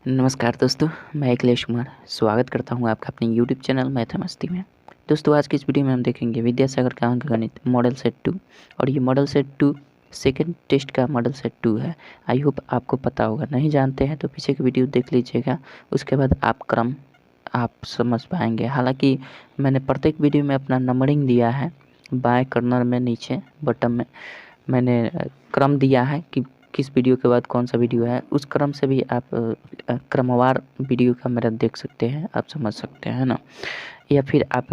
नमस्कार दोस्तों, मैं अखिलेश कुमार स्वागत करता हूं आपका अपने यूट्यूब चैनल मैथ मस्ती में। दोस्तों, आज की इस वीडियो में हम देखेंगे विद्यासागर का अंकगणित मॉडल सेट 2 और ये मॉडल सेट 2 सेकंड टेस्ट का मॉडल सेट 2 है। आई होप आपको पता होगा, नहीं जानते हैं तो पीछे की वीडियो देख लीजिएगा, उसके बाद आप समझ पाएंगे। हालाँकि मैंने प्रत्येक वीडियो में अपना नंबरिंग दिया है, बाएँ कॉर्नर में नीचे बॉटम में मैंने क्रम दिया है कि किस वीडियो के बाद कौन सा वीडियो है। उस क्रम से भी आप क्रमवार वीडियो का मेरा देख सकते हैं, आप समझ सकते हैं ना, या फिर आप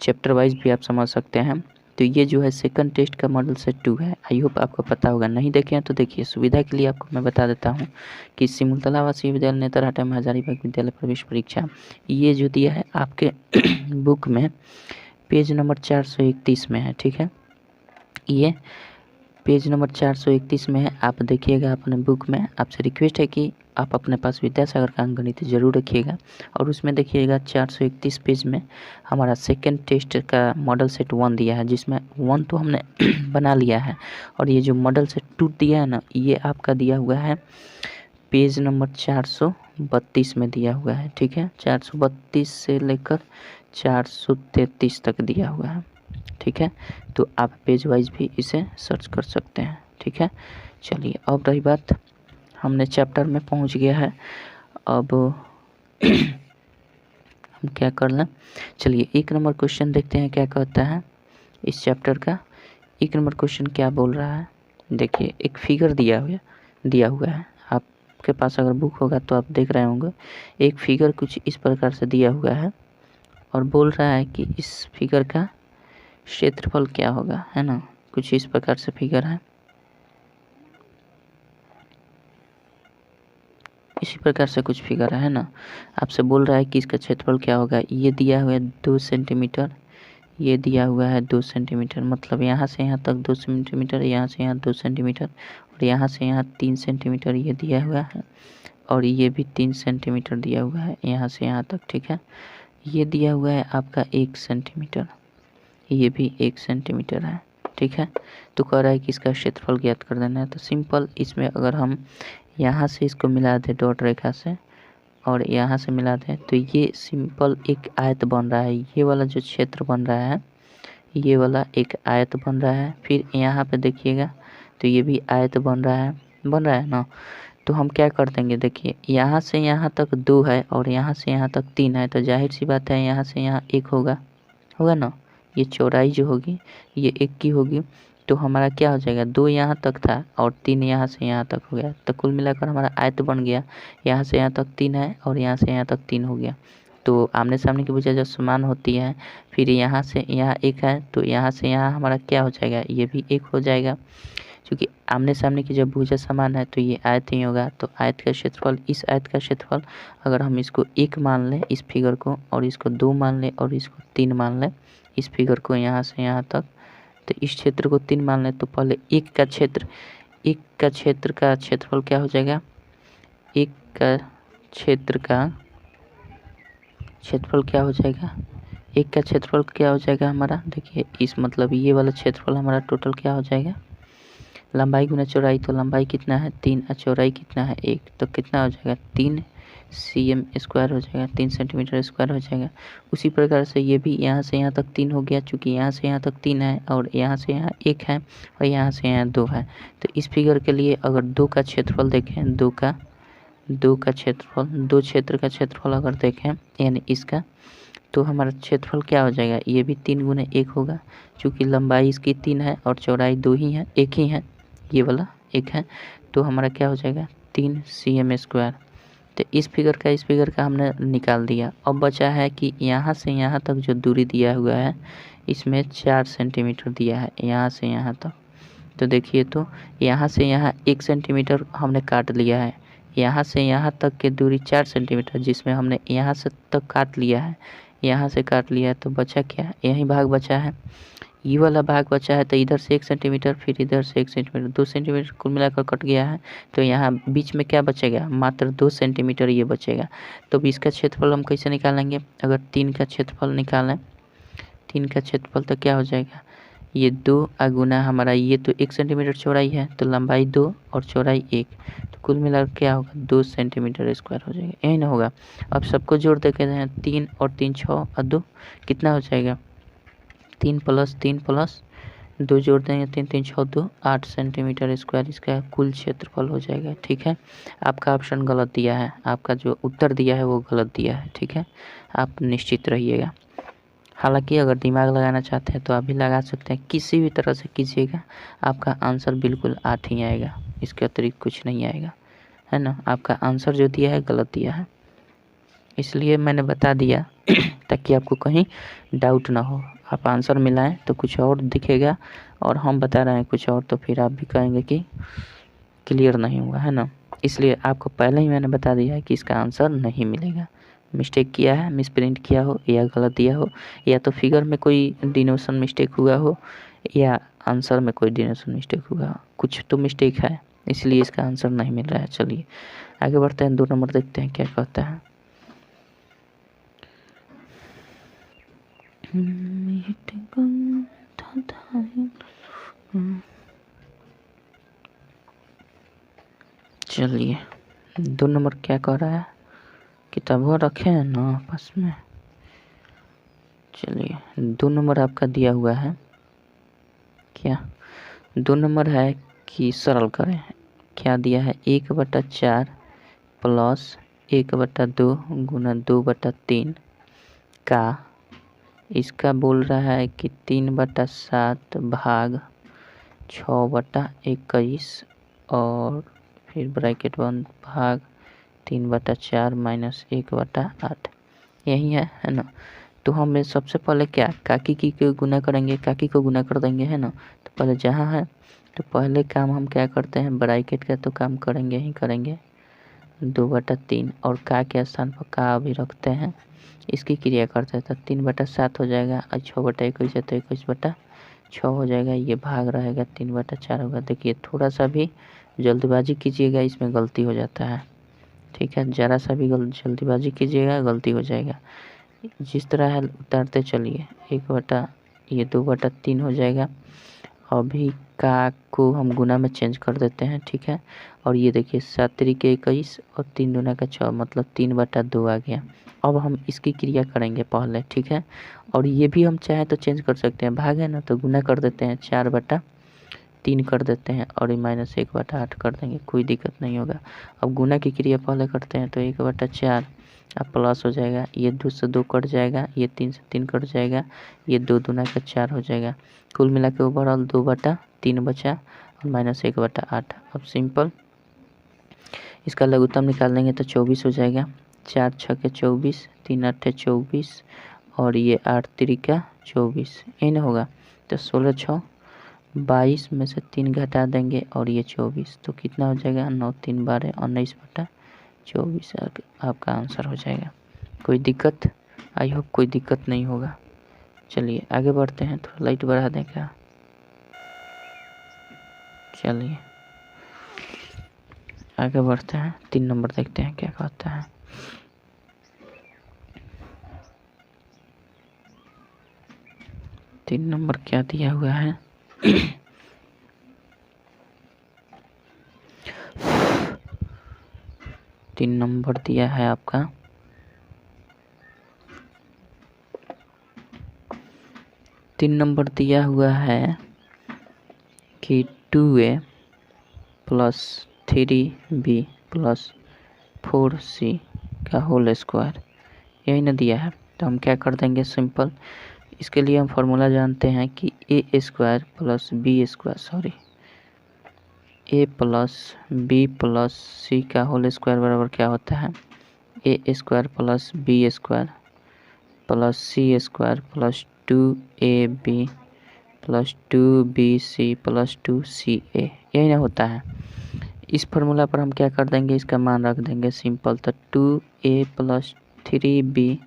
चैप्टर वाइज भी आप समझ सकते हैं। तो ये जो है सेकंड टेस्ट का मॉडल सेट 2 है। आई होप आपको पता होगा, नहीं देखे हैं तो देखिए। सुविधा के लिए आपको मैं बता देता हूँ कि सिमुलतला आवासीय विद्यालय नेतरहाट में हजारीबाग विद्यालय प्रवेश परीक्षा, ये जो दिया है आपके बुक में पेज नंबर 431 में है। ठीक है, ये पेज नंबर 431 में है, आप देखिएगा अपने बुक में। आपसे रिक्वेस्ट है कि आप अपने पास विद्यासागर का अंकगणित जरूर रखिएगा और उसमें देखिएगा 431 पेज में हमारा सेकंड टेस्ट का मॉडल सेट 1 दिया है, जिसमें 1 तो हमने बना लिया है और ये जो मॉडल सेट 2 दिया है ना, ये आपका दिया हुआ है पेज नंबर 432 में दिया हुआ है। ठीक है, 432 से लेकर 433 तक दिया हुआ है। ठीक है, तो आप पेज वाइज भी इसे सर्च कर सकते हैं। ठीक है, चलिए अब रही बात, हमने चैप्टर में पहुंच गया है। अब हम क्या कर लें, चलिए 1 नंबर क्वेश्चन देखते हैं क्या कहता है इस चैप्टर का। 1 नंबर क्वेश्चन क्या बोल रहा है, देखिए एक फिगर दिया हुआ है। आपके पास अगर बुक होगा तो आप देख रहे होंगे, एक फिगर कुछ इस प्रकार से दिया हुआ है और बोल रहा है कि इस फिगर का क्षेत्रफल क्या होगा, है ना। कुछ इस प्रकार से फिगर है, इसी प्रकार से कुछ फिगर है ना। आपसे बोल रहा है कि इसका क्षेत्रफल क्या होगा। ये दिया हुआ है 2 सेंटीमीटर, ये दिया हुआ है 2 सेंटीमीटर, मतलब यहाँ से यहाँ तक 2 सेंटीमीटर, यहाँ से यहाँ 2 सेंटीमीटर और यहाँ से यहाँ 3 सेंटीमीटर ये दिया हुआ है और ये भी 3 सेंटीमीटर दिया हुआ है यहाँ से यहाँ तक। ठीक है, ये दिया हुआ है आपका 1 सेंटीमीटर, ये भी 1 सेंटीमीटर है। ठीक है, तो कह रहा है कि इसका क्षेत्रफल ज्ञात कर देना है। तो सिंपल, इसमें अगर हम यहाँ से इसको मिला दें डॉट रेखा से और यहाँ से मिला दें तो ये सिंपल एक आयत बन रहा है। ये वाला जो क्षेत्र बन रहा है, ये वाला एक आयत बन रहा है। फिर यहाँ पे देखिएगा तो ये भी आयत बन रहा है ना। तो हम क्या कर देंगे, देखिए यहाँ से यहाँ तक 2 है और यहाँ से यहाँ तक 3 है, तो जाहिर सी बात है यहाँ से यहाँ 1 होगा ना। ये चौड़ाई जो होगी ये 1 की होगी, तो हमारा क्या हो जाएगा, 2 यहाँ तक था और 3 यहाँ से यहाँ तक हो गया, तो कुल मिलाकर हमारा आयत बन गया। यहाँ से यहाँ तक 3 है और यहाँ से यहाँ तक 3 हो गया। तो आमने सामने की भुजा जब समान होती है, फिर यहाँ से यहाँ 1 है तो यहाँ से यहाँ हमारा क्या हो जाएगा, ये भी 1 हो जाएगा। क्योंकि आमने सामने की जब भुजा समान है तो ये आयत ही होगा। तो आयत का क्षेत्रफल, इस आयत का क्षेत्रफल अगर हम इसको 1 मान लें इस फिगर को, और इसको 2 मान लें और इसको 3 मान लें इस फिगर को यहाँ से यहाँ तक, तो इस क्षेत्र को 3 मान लें तो पहले 1 का क्षेत्र का क्षेत्रफल क्या हो जाएगा, 1 का क्षेत्र का क्षेत्रफल क्या हो जाएगा, 1 का क्षेत्रफल क्या हो जाएगा हमारा, देखिए इस मतलब ये वाला क्षेत्रफल हमारा टोटल क्या हो जाएगा, लंबाई गुना चौड़ाई, तो लंबाई कितना है 3 और चौड़ाई कितना है 1, तो कितना हो जाएगा 3 cm स्क्वायर हो जाएगा, 3 सेंटीमीटर स्क्वायर हो जाएगा। उसी प्रकार से ये भी यहाँ से यहाँ तक 3 हो गया, चूँकि यहाँ से यहाँ तक 3 है और यहाँ से यहाँ 1 है और यहाँ से यहाँ 2 है। तो इस फिगर के लिए अगर 2 का क्षेत्रफल देखें, 2 का क्षेत्रफल, 2 क्षेत्र का क्षेत्रफल अगर देखें यानी इसका, तो हमारा क्षेत्रफल क्या हो जाएगा, ये भी 3 गुने 1 होगा। चूँकि लंबाई इसकी 3 है और चौड़ाई 2 ही है, 1 ही है, ये वाला 1 है, तो हमारा क्या हो जाएगा 3 cm स्क्वायर। तो इस फिगर का हमने निकाल दिया। अब बचा है कि यहाँ से यहाँ तक जो दूरी दिया हुआ है इसमें 4 सेंटीमीटर दिया है यहाँ से यहाँ तक। तो देखिए, तो यहाँ से यहाँ 1 सेंटीमीटर हमने काट लिया है, यहाँ से यहाँ तक की दूरी 4 सेंटीमीटर, जिसमें हमने यहाँ से तक काट लिया है, यहाँ से काट लिया है, तो बचा क्या, यही भाग बचा है, ये वाला भाग बचा है। तो इधर से 1 सेंटीमीटर, फिर इधर से 1 सेंटीमीटर, 2 सेंटीमीटर कुल मिलाकर कट गया है। तो यहाँ बीच में क्या बचेगा, मात्र 2 सेंटीमीटर ये बचेगा। तो इसका क्षेत्रफल हम कैसे निकालेंगे, अगर 3 का क्षेत्रफल निकालें, 3 का क्षेत्रफल तो क्या हो जाएगा, ये 2 गुना हमारा ये तो 1 सेंटीमीटर चौड़ाई है, तो लंबाई 2 और चौड़ाई 1, तो कुल मिलाकर क्या होगा 2 सेंटीमीटर स्क्वायर हो जाएगा, यही ना होगा। अब सबको जोड़ देते हैं, 3 और 3 6 और 2 कितना हो जाएगा 3 प्लस 2 जोड़ देंगे 3 3 6 2 8 सेंटीमीटर स्क्वायर इसका कुल क्षेत्रफल हो जाएगा। ठीक है, आपका ऑप्शन गलत दिया है, आपका जो उत्तर दिया है वो गलत दिया है। ठीक है, आप निश्चित रहिएगा। हालांकि अगर दिमाग लगाना चाहते हैं तो आप भी लगा सकते हैं, किसी भी तरह से कीजिएगा, आपका आंसर बिल्कुल 8 ही आएगा, इसके अतिरिक्त कुछ नहीं आएगा, है ना। आपका आंसर जो दिया है गलत दिया है, इसलिए मैंने बता दिया ताकि आपको कहीं डाउट ना हो। आप आंसर मिलाएं तो कुछ और दिखेगा और हम बता रहे हैं कुछ और, तो फिर आप भी कहेंगे कि क्लियर नहीं हुआ, है ना। इसलिए आपको पहले ही मैंने बता दिया है कि इसका आंसर नहीं मिलेगा। मिस्टेक किया है, मिसप्रिंट किया हो या गलत दिया हो, या तो फिगर में कोई डिनोशन मिस्टेक हुआ हो या आंसर में कोई डिनोशन मिस्टेक हुआ हो, कुछ तो मिस्टेक है, इसलिए इसका आंसर नहीं मिल रहा है। चलिए आगे बढ़ते हैं, 2 नंबर देखते हैं क्या कहता है। चलिए 2 नंबर क्या कह रहा है, किताब रखे हैं ना पास में। चलिए 2 नंबर आपका दिया हुआ है क्या, 2 नंबर है कि सरल करें, क्या दिया है 1/4 प्लस 1/2 गुना 2/3 का, इसका बोल रहा है कि 3/7 भाग 6/21 और फिर ब्रैकेट बंद भाग 3/4 माइनस 1/8, यही है ना। तो हम सबसे पहले क्या काकी की गुना करेंगे, काकी को गुना कर देंगे, है ना। तो पहले जहाँ है तो पहले काम हम क्या करते हैं, ब्रैकेट का तो काम करेंगे ही करेंगे, 2/3 और का के स्थान पर का अभी रखते हैं, इसकी क्रिया करते हैं तो 3/7 हो जाएगा और 6/21 है तो 21/6 हो जाएगा, ये भाग रहेगा 3/4 होगा। देखिए थोड़ा सा भी जल्दबाजी कीजिएगा इसमें गलती हो जाता है। ठीक है, ज़रा सा भी जल्दीबाजी कीजिएगा गलती हो जाएगा। जिस तरह है उतारते चलिए, 2/3 हो जाएगा। अभी का को हम गुना में चेंज कर देते हैं, ठीक है। और ये देखिए 7 तरीके 21 और 3 दूना का 6 मतलब 3/2 आ गया। अब हम इसकी क्रिया करेंगे पहले, ठीक है। और ये भी हम चाहे तो चेंज कर सकते हैं, भाग है ना तो गुना कर देते हैं, 4/3 कर देते हैं और माइनस 1/8 कर देंगे, कोई दिक्कत नहीं होगा। अब गुना की क्रिया पहले करते हैं तो 1/4 अब प्लस हो जाएगा, ये 2 से 2 कट जाएगा, ये 3 से 3 कट जाएगा, ये 2 दूना का 4 हो जाएगा। कुल मिला के ओवरऑल 2/3 बचा और माइनस 1/8। अब सिंपल इसका लघुत्तम निकाल देंगे तो 24 हो जाएगा, 4 छके 24, 3 8 24 और ये 8 त्रिका 24, ये ना होगा। तो 16 6 22 में से 3 घटा देंगे और ये 24, तो कितना हो जाएगा 9 3 12 19/24 आपका आंसर हो जाएगा। कोई दिक्कत, आई होप कोई दिक्कत नहीं होगा। चलिए आगे बढ़ते हैं, थोड़ा लाइट बढ़ा दें क्या। चलिए आगे बढ़ते हैं, 3 नंबर देखते हैं क्या कहता है। तीन नंबर क्या दिया हुआ है तीन नंबर दिया है आपका 3 नंबर दिया हुआ है कि 2a plus 3b plus 4c का होल स्क्वायर, यही ना दिया है। तो हम क्या कर देंगे सिंपल, इसके लिए हम फॉर्मूला जानते हैं कि a square plus b square sorry a plus b plus c का होल स्क्वायर बराबर क्या होता है, a square plus b square plus c square plus 2ab plus 2bc plus 2ca, यही ना होता है। इस फार्मूला पर हम क्या कर देंगे, इसका मान रख देंगे सिंपल, तो 2a plus 3b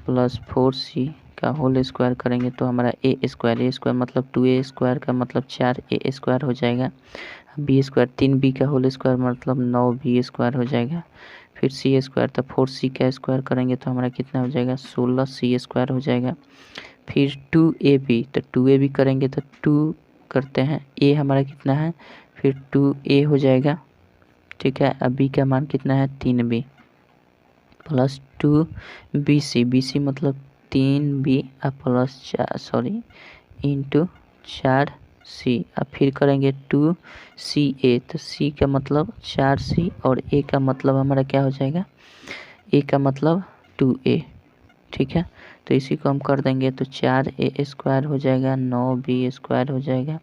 plus 4c का होल स्क्वायर करेंगे तो हमारा ए स्क्वायर मतलब 2a स्क्वायर का मतलब 4a स्क्वायर हो जाएगा, बी स्क्वायर 3b का होल स्क्वायर मतलब 9b स्क्वायर हो जाएगा, फिर सी स्क्वायर तो 4c का स्क्वायर करेंगे तो हमारा कितना हो जाएगा 16c स्क्वायर हो जाएगा, फिर 2ab, तो 2ab करेंगे तो 2 करते हैं, a हमारा कितना है, फिर 2a हो जाएगा, ठीक है। अब b का मान कितना है 3b प्लस 2bc, bc मतलब 3b प्लस 4 इंटू 4c। अब फिर करेंगे 2ca, तो c का मतलब 4c और a का मतलब हमारा क्या हो जाएगा, a का मतलब 2a, ठीक है। तो इसी को हम कर देंगे तो 4a स्क्वायर हो जाएगा, 9b स्क्वायर हो जाएगा,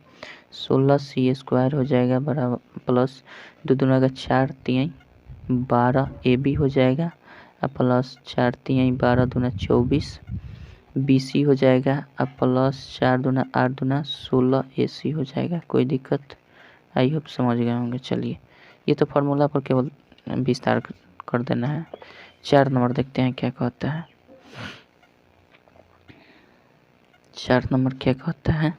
16c स्क्वायर हो जाएगा बराबर प्लस 2 दूना का 4 3 12ab हो जाएगा प्लस 4 3 12 दूना 24 bc हो जाएगा अब प्लस 4 दूना 8 दूना 16 ac हो जाएगा। कोई दिक्कत, आई होप समझ गए होंगे। चलिए ये तो फार्मूला पर केवल विस्तार कर देना है। 4 नंबर देखते हैं क्या कहता है। 4 नंबर क्या कहता है,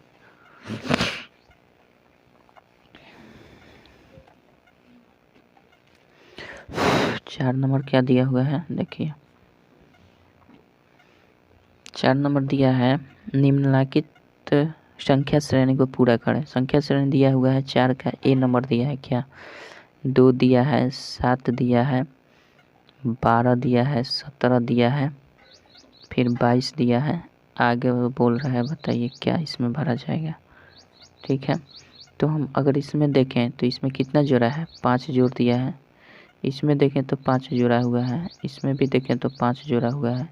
चार नंबर क्या दिया हुआ है देखिए। 4 नंबर दिया है निम्नलिखित संख्या श्रेणी को पूरा करें। संख्या श्रेणी दिया हुआ है 4 का, ए नंबर दिया है क्या, 2 दिया है, 7 दिया है, 12 दिया है, 17 दिया है, फिर 22 दिया है। आगे वो बोल रहा है बताइए क्या इसमें भरा जाएगा, ठीक है। तो हम अगर इसमें देखें तो इसमें कितना जोड़ा है, 5 जोड़ दिया है। इसमें देखें तो 5 जोड़ा हुआ है, इसमें भी देखें तो 5 जोड़ा हुआ है,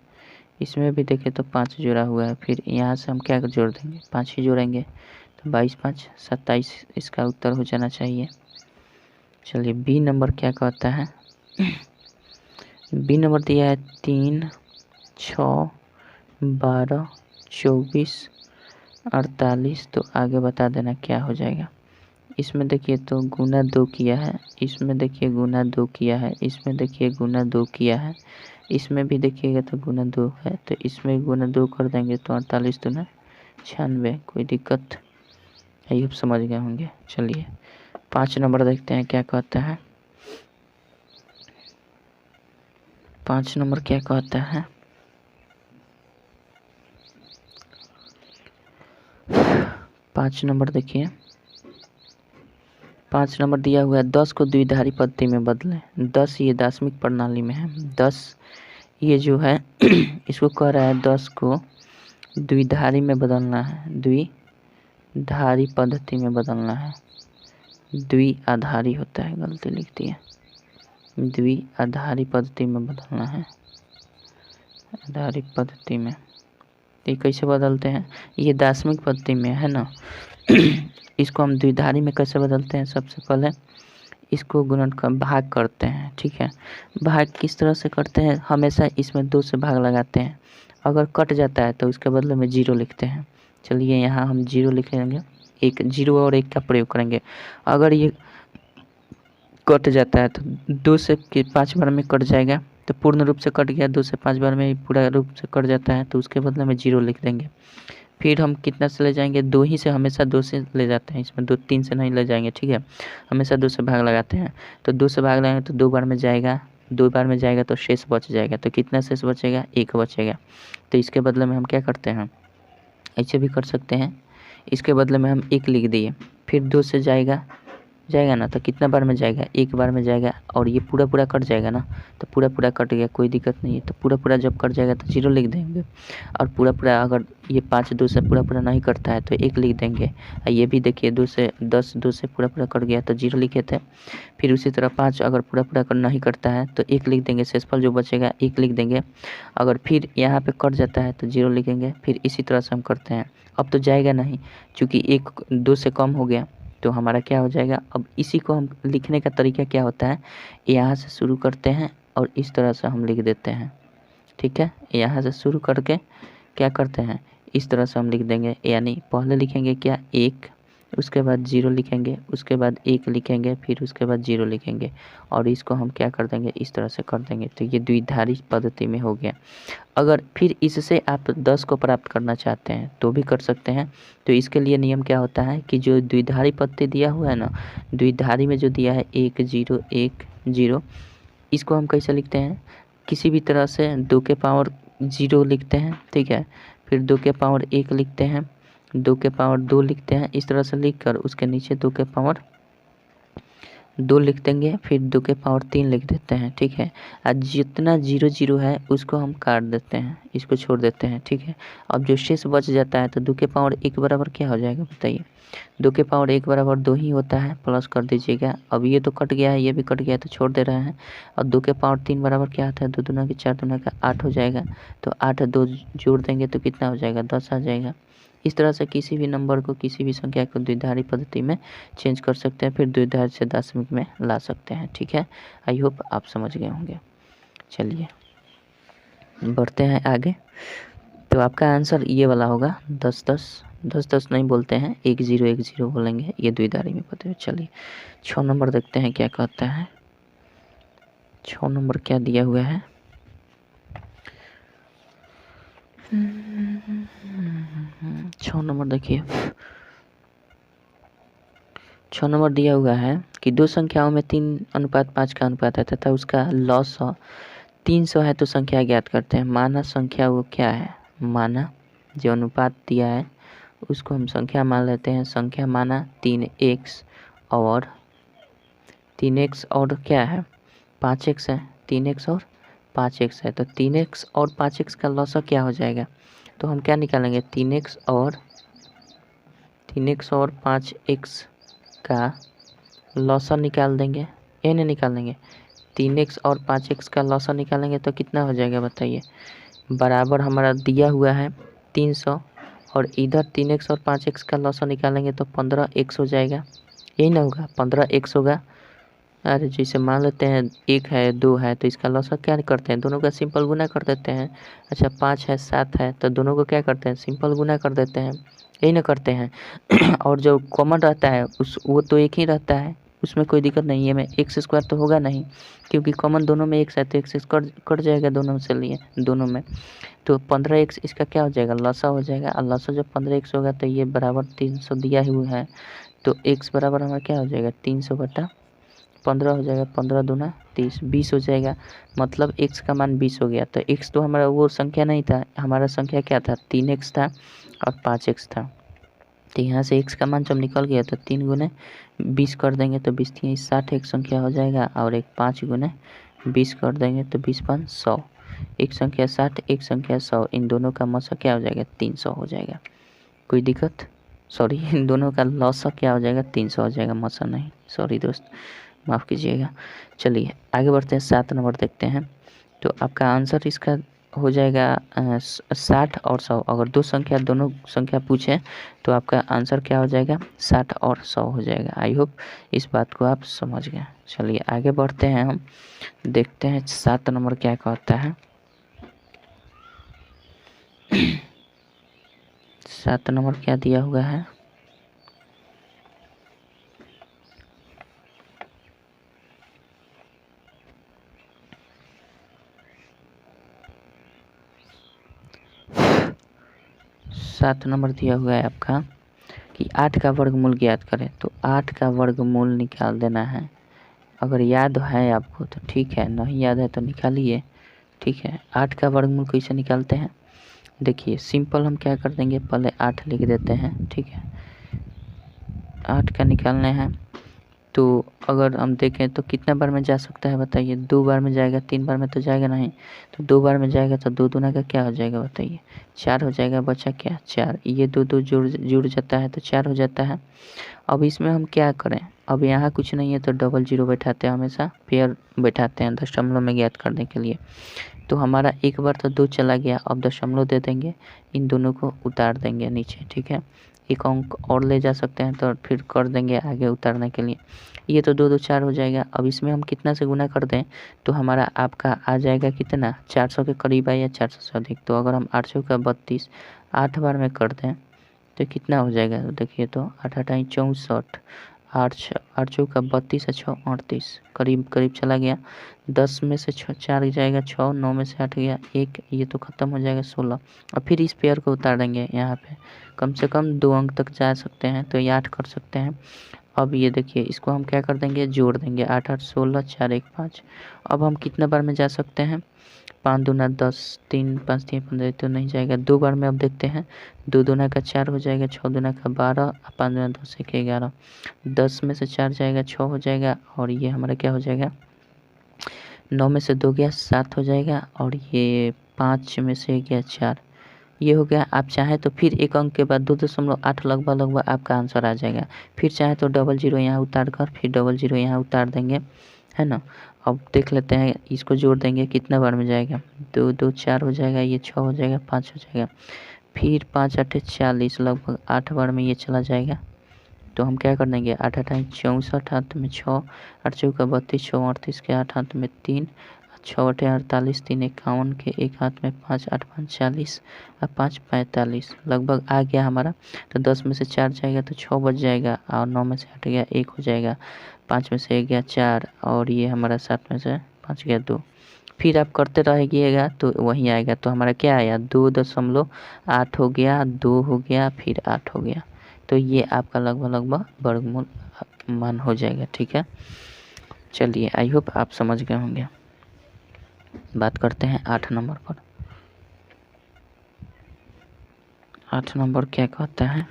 इसमें भी देखें तो 5 जोड़ा हुआ है। फिर यहाँ से हम क्या जोड़ देंगे, 5 ही जोड़ेंगे, तो 22 5 27 इसका उत्तर हो जाना चाहिए। चलिए बी नंबर क्या कहता है। बी नंबर दिया है 3 6 12 24 48, तो आगे बता देना क्या हो जाएगा। इसमें देखिए तो गुना 2 किया है, इसमें देखिए गुना 2 किया है, इसमें देखिए गुना 2 किया है, इसमें भी देखिएगा तो गुना 2 है, तो इसमें गुना 2 कर देंगे तो 48 दूना 96। कोई दिक्कत, यही आप समझ गए होंगे। चलिए 5 नंबर देखते हैं क्या कहता है। 5 नंबर क्या कहता है, 5 नंबर देखिए। 5 नंबर दिया हुआ है 10 को द्विधारी पद्धति में बदलें। 10 ये दशमिक प्रणाली में है, 10 ये जो है इसको कह रहा है 10 को द्विधारी में बदलना है, द्विधारी पद्धति में बदलना है। द्विआधारी होता है, गलती लिख दिया, द्विआधारी पद्धति में बदलना है, आधारी पद्धति में। ये कैसे बदलते हैं, ये दशमिक पद्धति में है ना। इसको हम द्विधारी में कैसे बदलते हैं, सबसे पहले इसको गुणन का भाग करते हैं, ठीक है। भाग किस तरह से करते हैं, हमेशा इसमें 2 से भाग लगाते हैं, अगर कट जाता है तो उसके बदले में 0 लिखते हैं। चलिए यहाँ हम 0 लिखेंगे, एक 0 और 1 का प्रयोग करेंगे। अगर ये कट जाता है तो 2 से 5 बार में कट जाएगा, तो पूर्ण रूप से कट गया, 2 से 5 बार में पूरा रूप से कट जाता है तो उसके बदले में 0 लिख देंगे। फिर हम कितना से ले जाएंगे, 2 ही से, हमेशा 2 से ले जाते हैं, इसमें 2 3 से नहीं ले जाएंगे, ठीक है। हमेशा 2 से भाग लगाते हैं, तो 2 से भाग लगाएंगे तो 2 बार में जाएगा, 2 बार में जाएगा तो शेष बच जाएगा। तो कितना शेष बचेगा, 1 बचेगा। तो इसके बदले में हम क्या करते हैं, ऐसे भी कर सकते हैं, इसके बदले में हम 1 लिख दिए, फिर 2 से जाएगा ना, तो कितना बार में जाएगा, 1 बार में जाएगा, और ये पूरा कट जाएगा ना, तो पूरा कट गया, कोई दिक्कत नहीं है। तो पूरा जब कट जाएगा तो 0 लिख देंगे, और पूरा अगर ये 5 2 से पूरा नहीं कटता है तो 1 लिख देंगे। ये भी देखिए 2 से 10 2 से पूरा कट गया तो 0 लिखे थे। फिर उसी तरह 5 अगर पूरा नहीं कटता है तो 1 लिख देंगे, शेषफल जो बचेगा 1 लिख देंगे। अगर फिर यहाँ पे कट जाता है तो 0 लिखेंगे। फिर इसी तरह से हम करते हैं। अब तो जाएगा नहीं, चूँकि 1 2 से कम हो गया तो हमारा क्या हो जाएगा। अब इसी को हम लिखने का तरीका क्या होता है, यहाँ से शुरू करते हैं और इस तरह से हम लिख देते हैं, ठीक है। यहाँ से शुरू करके क्या करते हैं, इस तरह से हम लिख देंगे, यानी पहले लिखेंगे क्या 1, उसके बाद 0 लिखेंगे, उसके बाद 1 लिखेंगे, फिर उसके बाद 0 लिखेंगे, और इसको हम क्या कर देंगे, इस तरह से कर देंगे। तो ये द्विधारी पद्धति में हो गया। अगर फिर इससे आप 10 को प्राप्त करना चाहते हैं तो भी कर सकते हैं। तो इसके लिए नियम क्या होता है कि जो द्विधारी पद्धति दिया हुआ है ना, द्विधारी में जो दिया है 1 0 1 0, इसको हम कैसे लिखते हैं, किसी भी तरह से 2 के पावर 0 लिखते हैं, ठीक है। फिर 2 के पावर 1 लिखते हैं, 2 के पावर 2 लिखते हैं, इस तरह से लिख कर उसके नीचे 2 के पावर 2 लिख देंगे, फिर 2 के पावर 3 लिख देते हैं, ठीक है। और जितना 0 0 है उसको हम काट देते हैं, इसको छोड़ देते हैं, ठीक है। अब जो शेष बच जाता है तो 2 के पावर 1 बराबर क्या हो जाएगा बताइए। 2 के पावर 1 बराबर 2 ही होता है, प्लस कर दीजिएगा। अब ये तो कट गया है, ये भी कट गया है तो छोड़ दे रहे हैं। और 2 के पावर 3 बराबर क्या आता है, 2 दूना के 4 दूना का 8 हो जाएगा। तो 8 2 जोड़ देंगे तो कितना हो जाएगा, 10 आ जाएगा। इस तरह से किसी भी नंबर को, किसी भी संख्या को द्विधारी पद्धति में चेंज कर सकते हैं, फिर द्विधारी से दशमिक में ला सकते हैं, ठीक है। आई होप आप समझ गए होंगे। चलिए बढ़ते हैं आगे। तो आपका आंसर ये वाला होगा 10 10 10 10 नहीं बोलते हैं, 1 0 1 0 बोलेंगे, ये द्विधारी में पता है। चलिए 6 नंबर देखते हैं क्या कहता है। 6 नंबर क्या दिया हुआ है। 6 नंबर देखिए, 6 नंबर दिया हुआ है कि दो संख्याओं में 3:5 का अनुपात है तथा उसका लॉग 300 है तो संख्या ज्ञात करते हैं। माना संख्या वो क्या है, माना जो अनुपात दिया है उसको हम संख्या मान लेते हैं। संख्या माना 3x और क्या है, 5x है। 3x और 5x है तो 3x और 5x का लॉग क्या हो जाएगा, तो हम क्या निकालेंगे, 3x और 5x का लॉग निकाल देंगे, ये नहीं निकालेंगे। 3x और 5x का लॉग निकालेंगे तो कितना हो जाएगा बताइए। बराबर हमारा दिया हुआ है 300 और इधर 3x और 5x का लॉग निकालेंगे तो 15x हो जाएगा, यही ना होगा, 15x होगा। अरे जैसे मान लेते हैं 1 है 2 है तो इसका लॉग क्या करते हैं, दोनों का सिंपल गुना कर देते हैं। अच्छा 5 है 7 है तो दोनों को क्या करते हैं, सिंपल गुना कर देते हैं, यही ना करते हैं। और जो कॉमन रहता है वो तो एक ही रहता है, उसमें कोई दिक्कत नहीं है। में एक्स स्क्वायर तो होगा नहीं, क्योंकि कॉमन दोनों में एक्स है तो एक्स कट जाएगा दोनों से लिए, दोनों में। तो 15x इसका क्या हो जाएगा, लसा हो जाएगा। और लसा जब 15x होगा तो ये बराबर 300 दिया हुआ है, तो x बराबर हमारा क्या हो जाएगा, 300/15 हो जाएगा। 15 दूना 30, 20 हो जाएगा। मतलब x का मान 20 हो गया। तो x तो हमारा वो संख्या नहीं था, हमारा संख्या क्या था, 3x था और 5x था। तो यहाँ से x का मान जब निकल गया तो 3 गुने 20 कर देंगे तो 20 3 60 एक संख्या हो जाएगा। और एक 5 गुने 20 कर देंगे तो 20 5 100, एक संख्या 60 एक संख्या 100, इन दोनों का मसा क्या हो जाएगा, 300 हो जाएगा। कोई दिक्कत, सॉरी इन दोनों का लॉसा क्या हो जाएगा, 300 हो जाएगा, मसा नहीं, सॉरी दोस्त माफ़ कीजिएगा। चलिए आगे बढ़ते हैं, 7 नंबर देखते हैं। तो आपका आंसर इसका हो जाएगा 60 और 100। अगर दोनों संख्या पूछे तो आपका आंसर क्या हो जाएगा, 60 और 100 हो जाएगा। आई होप इस बात को आप समझ गए। चलिए आगे बढ़ते हैं, हम देखते हैं 7 नंबर क्या कहता है। 7 नंबर क्या दिया हुआ है, सात नंबर दिया हुआ है आपका कि 8 का वर्गमूल ज्ञात करें। तो 8 का वर्गमूल निकाल देना है। अगर याद है आपको तो ठीक है, नहीं याद है तो निकालिए, ठीक है। 8 का वर्गमूल कैसे निकालते हैं, देखिए सिंपल हम क्या कर देंगे, पहले 8 लिख देते हैं, ठीक है। 8 का निकालने हैं तो अगर हम देखें तो कितना बार में जा सकता है बताइए, 2 बार में जाएगा, 3 बार में तो जाएगा नहीं। तो 2 बार में जाएगा तो 2 दूना का क्या हो जाएगा बताइए, 4 हो जाएगा। बचा क्या, 4, ये 2 2 जुड़ जाता है तो 4 हो जाता है। अब इसमें हम क्या करें, अब यहाँ कुछ नहीं है तो डबल जीरो बैठाते हैं, हमेशा पेयर बैठाते हैं दशमलव में ज्ञात करने के लिए। तो हमारा एक बार तो 2 चला गया, अब दशमलव दे देंगे, इन दोनों को उतार देंगे नीचे, ठीक है। एक अंक और ले जा सकते हैं तो फिर कर देंगे आगे उतारने के लिए। ये तो 2 2 4 हो जाएगा। अब इसमें हम कितना से गुना कर दें तो हमारा आपका आ जाएगा कितना, 400 के करीब आया, 400 से अधिक। तो अगर हम 800 का 32 8 बार में कर दें तो कितना हो जाएगा, तो देखिए तो 8 8 64, 8 चौका 32 है 6 38, करीब करीब चला गया। 10 में से 4 जाएगा 6, 9 में से 8 गया 1, ये तो ख़त्म हो जाएगा 16। और फिर इस पेयर को उतार देंगे, यहाँ पे कम से कम 2 अंक तक जा सकते हैं तो ये 8 कर सकते हैं। अब ये देखिए इसको हम क्या कर देंगे, जोड़ देंगे, 8 8 16 4 1 5। अब हम कितने बार में जा सकते हैं, 5 दूना 10, 3 5 3 15 तो नहीं जाएगा, 2 बार में अब देखते हैं। 2 दूना का 4 हो जाएगा, 6 दूना का 12, 5 दूना 2 से 11, 10 में से 4 जाएगा 6 हो जाएगा, और ये हमारा क्या हो जाएगा, 9 में से 2 गया 7 हो जाएगा, और ये 5 में से गया 4, ये हो गया। आप चाहें तो फिर एक अंक के बाद 2.8 लगभग आपका आंसर आ जाएगा। फिर चाहे तो 00 यहाँ उतार कर फिर 00 यहाँ उतार देंगे, है ना। अब देख लेते हैं, इसको जोड़ देंगे कितना बार में जाएगा, 2 2 4 हो जाएगा, ये 6 हो जाएगा, 5 हो जाएगा, फिर 5 8 40, लगभग 8 बार में ये चला जाएगा। तो हम क्या कर देंगे, 8 8 64, हाथ में 6, 8 चौका 32, 6 38 के 8 हाथ में 3, 6 8 48, 3 51 के 1 हाथ में 5, 8 5 40 और 5 45, लगभग आ गया हमारा। तो 10 में से 4 जाएगा तो 6 बच जाएगा, और 9 में से हट गया 1 हो जाएगा, 5 में से 1 गया 4, और ये हमारा 7 में से 5 गया 2। फिर आप करते रहिएगा तो वहीं आएगा। तो हमारा क्या आया, 2.8 हो गया, 2 हो गया, फिर 8 हो गया। तो ये आपका लगभग वर्गमूल मान हो जाएगा। ठीक है, चलिए आई होप आप समझ गए होंगे। बात करते हैं 8 नंबर पर। 8 नंबर क्या कहता है,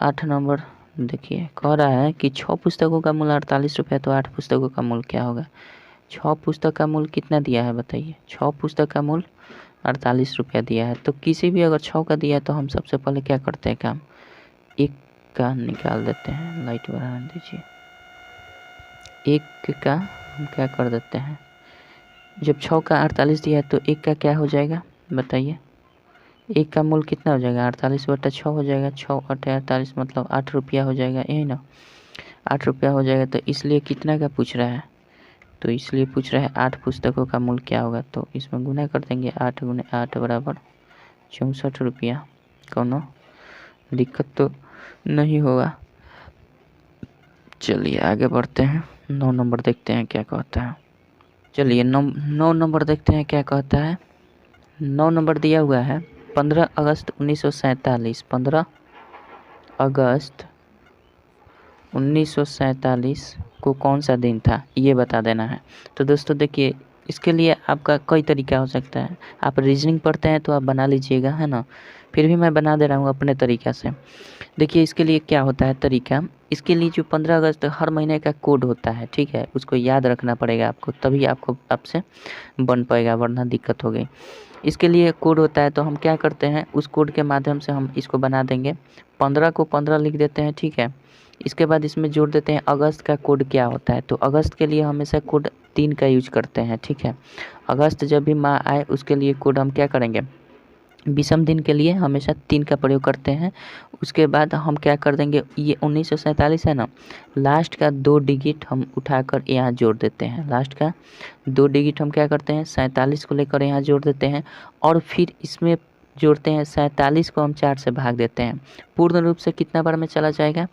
8 नंबर देखिए, कह रहा है कि 6 पुस्तकों का मूल्य 48 रुपये, तो 8 पुस्तकों का मूल्य क्या होगा। 6 पुस्तक का मूल्य कितना दिया है बताइए, 6 पुस्तक का मूल्य 48 रुपया दिया है। तो किसी भी अगर 6 का दिया है तो हम सबसे पहले क्या करते हैं काम, 1 का निकाल देते हैं, लाइट बढ़ा दीजिए, 1 का हम क्या कर देते हैं, जब 6 का 48 दिया है तो 1 का क्या हो जाएगा बताइए, 1 का मूल्य कितना हो जाएगा, 48/6 हो जाएगा, 6 8 48 मतलब 8 रुपया हो जाएगा, यही ना, 8 रुपया हो जाएगा। तो इसलिए कितना का पूछ रहा है, तो इसलिए पूछ रहा है 8 पुस्तकों का मूल्य क्या होगा। तो इसमें गुना कर देंगे, 8 गुने 8 बराबर 64 रुपया, कोनो दिक्कत तो नहीं होगा। चलिए आगे बढ़ते हैं, 9 नंबर देखते हैं क्या कहता है। चलिए 9 नंबर देखते हैं क्या कहता है। 9 नंबर दिया हुआ है 15 अगस्त 1947, 15 अगस्त 1947 को कौन सा दिन था ये बता देना है। तो दोस्तों देखिए, इसके लिए आपका कई तरीका हो सकता है। आप रीजनिंग पढ़ते हैं तो आप बना लीजिएगा, है ना, फिर भी मैं बना दे रहा हूँ अपने तरीक़ा से। देखिए इसके लिए क्या होता है तरीका, इसके लिए जो 15 अगस्त हर महीने का कोड होता है, ठीक है, उसको याद रखना पड़ेगा आपको, तभी आपको आपसे बन पाएगा, वरना दिक्कत हो गई। इसके लिए कोड होता है, तो हम क्या करते हैं, उस कोड के माध्यम से हम इसको बना देंगे। 15 को 15 लिख देते हैं, ठीक है। इसके बाद इसमें जोड़ देते हैं अगस्त का कोड क्या होता है। तो अगस्त के लिए हमेशा कोड 3 का यूज करते हैं, ठीक है। अगस्त जब भी माह आए उसके लिए कोड हम क्या करेंगे, विषम दिन के लिए हमेशा 3 का प्रयोग करते हैं। उसके बाद हम क्या कर देंगे, ये 1947 है ना, लास्ट का 2 डिजिट हम उठाकर यहाँ जोड़ देते हैं। लास्ट का 2 डिजिट हम क्या करते हैं, 47 को लेकर यहाँ जोड़ देते हैं, और फिर इसमें जोड़ते हैं 47 को हम 4 से भाग देते हैं। पूर्ण रूप से कितना बार में चला जाएगा,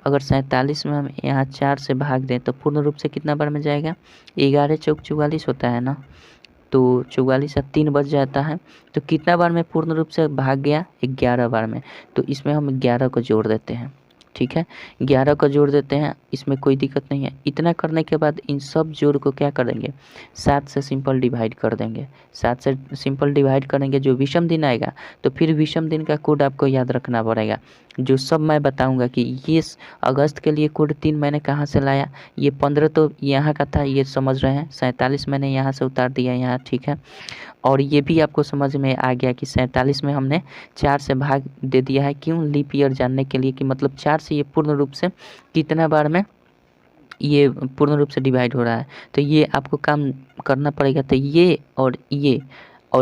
अगर 47 में हम यहाँ 4 से भाग दें तो पूर्ण रूप से कितना बार में जाएगा, 11 चौक 44 होता है ना, तो 44 और 3 बच जाता है। तो कितना बार में पूर्ण रूप से भाग गया, 11 बार में। तो इसमें हम 11 को जोड़ देते हैं, ठीक है, 11 को जोड़ देते हैं, इसमें कोई दिक्कत नहीं है। इतना करने के बाद इन सब जोड़ को क्या कर देंगे, 7 से सिंपल डिवाइड कर देंगे। 7 से सिंपल डिवाइड करेंगे, जो विषम दिन आएगा तो फिर विषम दिन का कोड आपको याद रखना पड़ेगा, जो सब मैं बताऊंगा कि ये अगस्त के लिए कोड 3 मैंने कहाँ से लाया, ये 15 तो यहाँ का था, ये समझ रहे हैं, 47 मैंने यहाँ से उतार दिया यहाँ, ठीक है। और ये भी आपको समझ में आ गया कि 47 में हमने 4 से भाग दे दिया है, क्यों, लीप ईयर जानने के लिए, कि मतलब 4 से ये पूर्ण रूप से कितना बार में ये पूर्ण रूप से डिवाइड हो रहा है। तो ये आपको काम करना पड़ेगा। तो ये और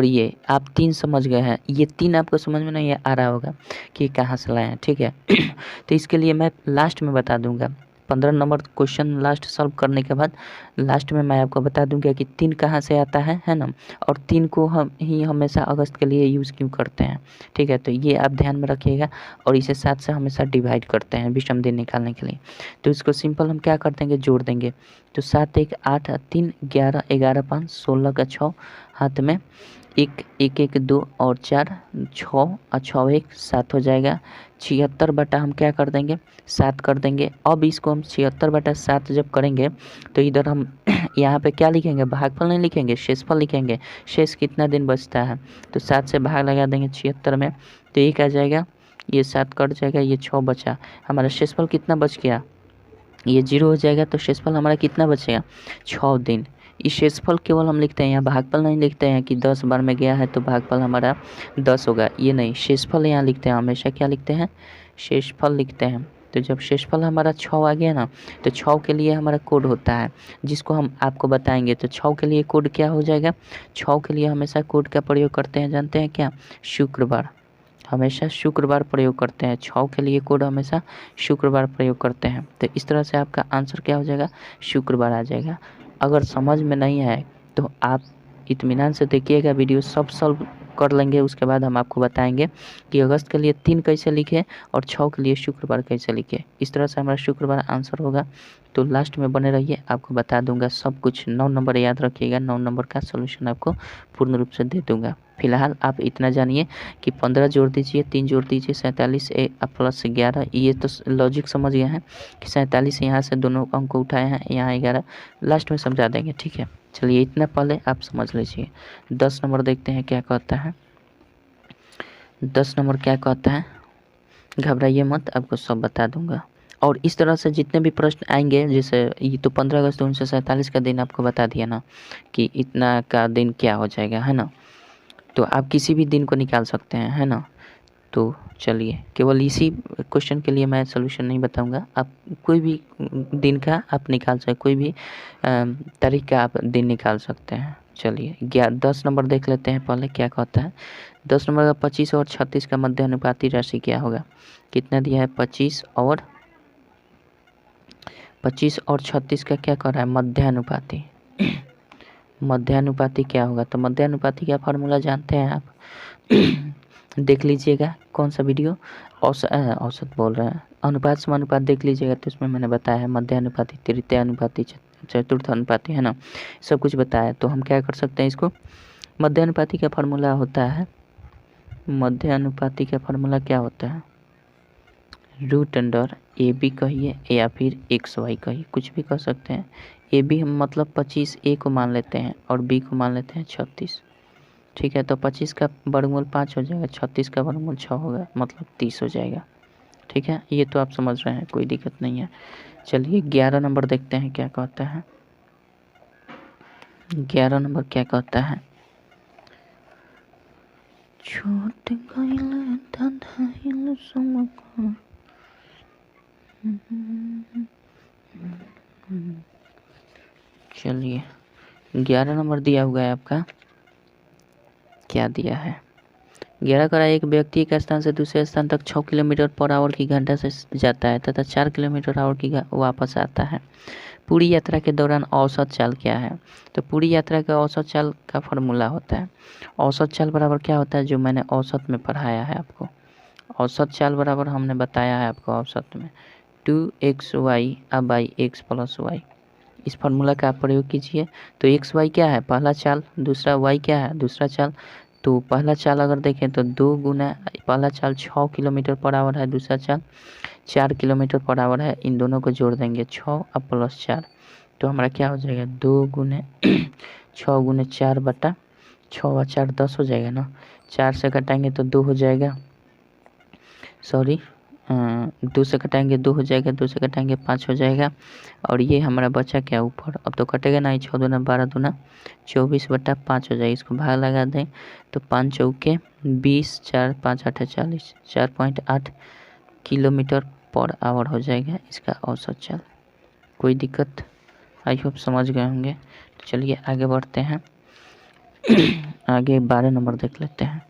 ये आप 3 समझ गए हैं, ये 3 आपको समझ में नहीं आ रहा होगा कि कहाँ से लाए हैं, ठीक है। तो इसके लिए मैं लास्ट में बता दूंगा, 15 नंबर क्वेश्चन लास्ट सॉल्व करने के बाद लास्ट में मैं आपको बता दूंगा कि 3 कहाँ से आता है ना, और 3 को हम ही हमेशा अगस्त के लिए यूज़ क्यों करते हैं, ठीक है। तो ये आप ध्यान में रखिएगा, और इसे 7 से हमेशा डिवाइड करते हैं विषम दिन निकालने के लिए। तो इसको सिंपल हम क्या कर देंगे, जोड़ देंगे। तो 7 1 8 3 11 11 5 16 का 6 हाथ में एक एक एक 2 और 4 6 और 6 1 7 हो जाएगा। 76 बटा हम क्या कर देंगे 7 कर देंगे। अब इसको हम 76 बटा 7 जब करेंगे तो इधर हम यहाँ पे क्या लिखेंगे, भागफल नहीं लिखेंगे, शेषफल लिखेंगे। शेष कितना दिन बचता है तो 7 से भाग लगा देंगे 76 में, तो एक आ जाएगा, ये 7 कट जाएगा, ये 6 बचा। हमारा शेषफल कितना बच गया, ये 0 हो जाएगा। तो शेषफल हमारा कितना बचेगा 6 दिन। इस शेषफल केवल हम लिखते हैं, यहाँ भागफल नहीं लिखते हैं कि 10 बार में गया है तो भागफल हमारा 10 होगा, ये नहीं, शेषफल यहाँ लिखते हैं। हमेशा क्या लिखते हैं, शेषफल लिखते हैं। तो जब शेषफल हमारा 6 आ गया ना, तो 6 के लिए हमारा कोड होता है जिसको हम आपको बताएंगे। तो 6 के लिए कोड क्या हो जाएगा, 6 के लिए हमेशा कोड का प्रयोग करते हैं, जानते हैं क्या, शुक्रवार। हमेशा शुक्रवार प्रयोग करते हैं, 6 के लिए कोड हमेशा शुक्रवार प्रयोग करते हैं। तो इस तरह से आपका आंसर क्या हो जाएगा, शुक्रवार आ जाएगा। अगर समझ में नहीं आए तो आप इत्मीनान से देखिएगा, वीडियो सब सॉल्व कर लेंगे। उसके बाद हम आपको बताएंगे कि अगस्त के लिए 3 कैसे लिखे और 6 के लिए शुक्रवार कैसे लिखे। इस तरह से हमारा शुक्रवार आंसर होगा। तो लास्ट में बने रहिए, आपको बता दूंगा सब कुछ। 9 नंबर याद रखिएगा, 9 नंबर का सोल्यूशन आपको पूर्ण रूप से दे दूंगा। फिलहाल आप इतना जानिए कि 15 जोड़ दीजिए, 3 जोड़ दीजिए, 47 प्लस 11। ये तो लॉजिक समझ गए हैं कि 47 यहाँ से दोनों अंक को उठाए हैं, यहाँ 11 लास्ट में समझा देंगे, ठीक है। चलिए इतना पहले आप समझ लीजिए। 10 नंबर देखते हैं क्या कहता है। 10 नंबर क्या कहता है, घबराइए मत, आपको सब बता दूंगा। और इस तरह से जितने भी प्रश्न आएंगे, जैसे ये तो 15 अगस्त 1947 का दिन आपको बता दिया ना कि इतना का दिन क्या हो जाएगा, है ना। तो आप किसी भी दिन को निकाल सकते हैं, है ना। तो चलिए, केवल इसी क्वेश्चन के लिए मैं सलूशन नहीं बताऊंगा, आप कोई भी दिन का आप निकाल सकते, कोई भी तारीख का आप दिन निकाल सकते हैं। चलिए 10 नंबर देख लेते हैं पहले क्या कहता है। 10 नंबर का 25 और 36 का मध्य अनुपाती राशि क्या होगा। कितना दिया है, 25 और 36 का क्या कर रहा है, मध्यानुपाती। मध्यानुपाती क्या होगा, तो मध्यानुपाती का फार्मूला जानते हैं आप। देख लीजिएगा कौन सा वीडियो, औसत बोल रहे हैं, अनुपात समानुपात देख लीजिएगा। तो इसमें मैंने बताया है मध्यानुपाती, तृतीय अनुपाती, चतुर्थ अनुपाती, है ना, सब कुछ बताया। तो हम क्या कर सकते हैं, इसको मध्यानुपाती का फार्मूला होता है, मध्यानुपाती का फार्मूला क्या होता है, रूट अंडर ए बी कहिए या फिर एक्स वाई कहिए, कुछ भी कह सकते हैं। ए बी हम मतलब 25 ए को मान लेते हैं और बी को मान लेते हैं 36, ठीक है। तो 25 का वर्गमूल 5 हो जाएगा, 36 का वर्गमूल 6 होगा, मतलब 30 हो जाएगा, ठीक है। ये तो आप समझ रहे हैं, कोई दिक्कत नहीं है। चलिए 11 नंबर देखते हैं क्या कहता है। 11 नंबर क्या कहता है, छोट गइल धधाइल समका। चलिए 11 नंबर दिया हुआ है आपका, क्या दिया है, 11 का एक व्यक्ति एक स्थान से दूसरे स्थान तक 6 किलोमीटर पर आवर की घंटा से जाता है तथा 4 किलोमीटर आवर की वापस आता है। पूरी यात्रा के दौरान औसत चाल क्या है। तो पूरी यात्रा का औसत चाल का फार्मूला होता है, औसत चाल बराबर क्या होता है, जो मैंने औसत में पढ़ाया है आपको। औसत चाल बराबर हमने बताया है आपको औसत में 2xy by x plus y. इस फार्मूला का आप प्रयोग कीजिए। तो एक्स वाई क्या है, पहला चाल, दूसरा वाई क्या है, दूसरा चाल। तो पहला चाल अगर देखें तो 2 गुना, पहला चाल 6 किलोमीटर पर आवर है, दूसरा चाल 4 किलोमीटर पर आवर है। इन दोनों को जोड़ देंगे 6 और प्लस 4, तो हमारा क्या हो जाएगा 2 गुने 6 गुने 4 बटा 6 और 4 10 हो जाएगा ना। 4 से घटाएंगे तो 2 हो जाएगा, सॉरी 2 से घटाएंगे 2 हो जाएगा, 2 से घटाएंगे 5 हो जाएगा। और ये हमारा बचा क्या ऊपर, अब तो कटेगा ना, 6 दूना 12 दूना 24 बटा 5 हो जाएगा। इसको भाग लगा दें तो 5 चौके 20, 4 5 8 40, 4.8 किलोमीटर पर आवर हो जाएगा इसका औसत चाल। कोई दिक्कत, आई होप समझ गए होंगे। तो चलिए आगे बढ़ते हैं। आगे 12 नंबर देख लेते हैं।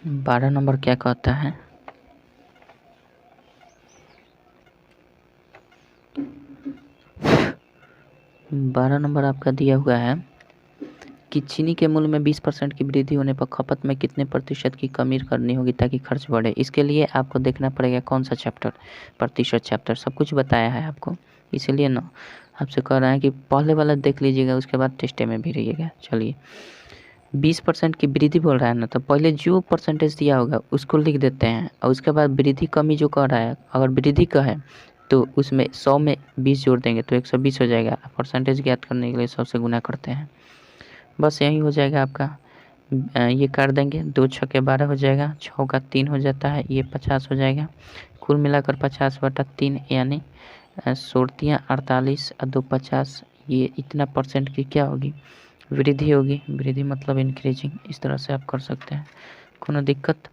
12 नंबर क्या कहता है, बारह नंबर आपका दिया हुआ है कि चीनी के मूल्य में 20% की वृद्धि होने पर खपत में कितने प्रतिशत की कमी करनी होगी ताकि खर्च बढ़े। इसके लिए आपको देखना पड़ेगा कौन सा चैप्टर, प्रतिशत चैप्टर, सब कुछ बताया है आपको, इसीलिए ना आपसे कह रहा है कि पहले वाला देख लीजिएगा, उसके बाद टेस्टे में भी रहिएगा। चलिए 20% की वृद्धि बोल रहा है ना, तो पहले जो परसेंटेज दिया होगा उसको लिख देते हैं, और उसके बाद वृद्धि कमी जो कह रहा है, अगर वृद्धि का है तो उसमें 100 में 20 जोड़ देंगे तो 120 हो जाएगा। परसेंटेज ज्ञात करने के लिए 100 से गुना करते हैं, बस यही हो जाएगा आपका। ये कर देंगे, 2 छक्के 12 हो जाएगा, 6 का 3 हो जाता है, ये 50 हो जाएगा। कुल मिलाकर 50/3 यानी 16 48 और 2 50, ये इतना परसेंट की क्या होगी, वृद्धि होगी। वृद्धि मतलब इंक्रीजिंग, इस तरह से आप कर सकते हैं, कोनो दिक्कत।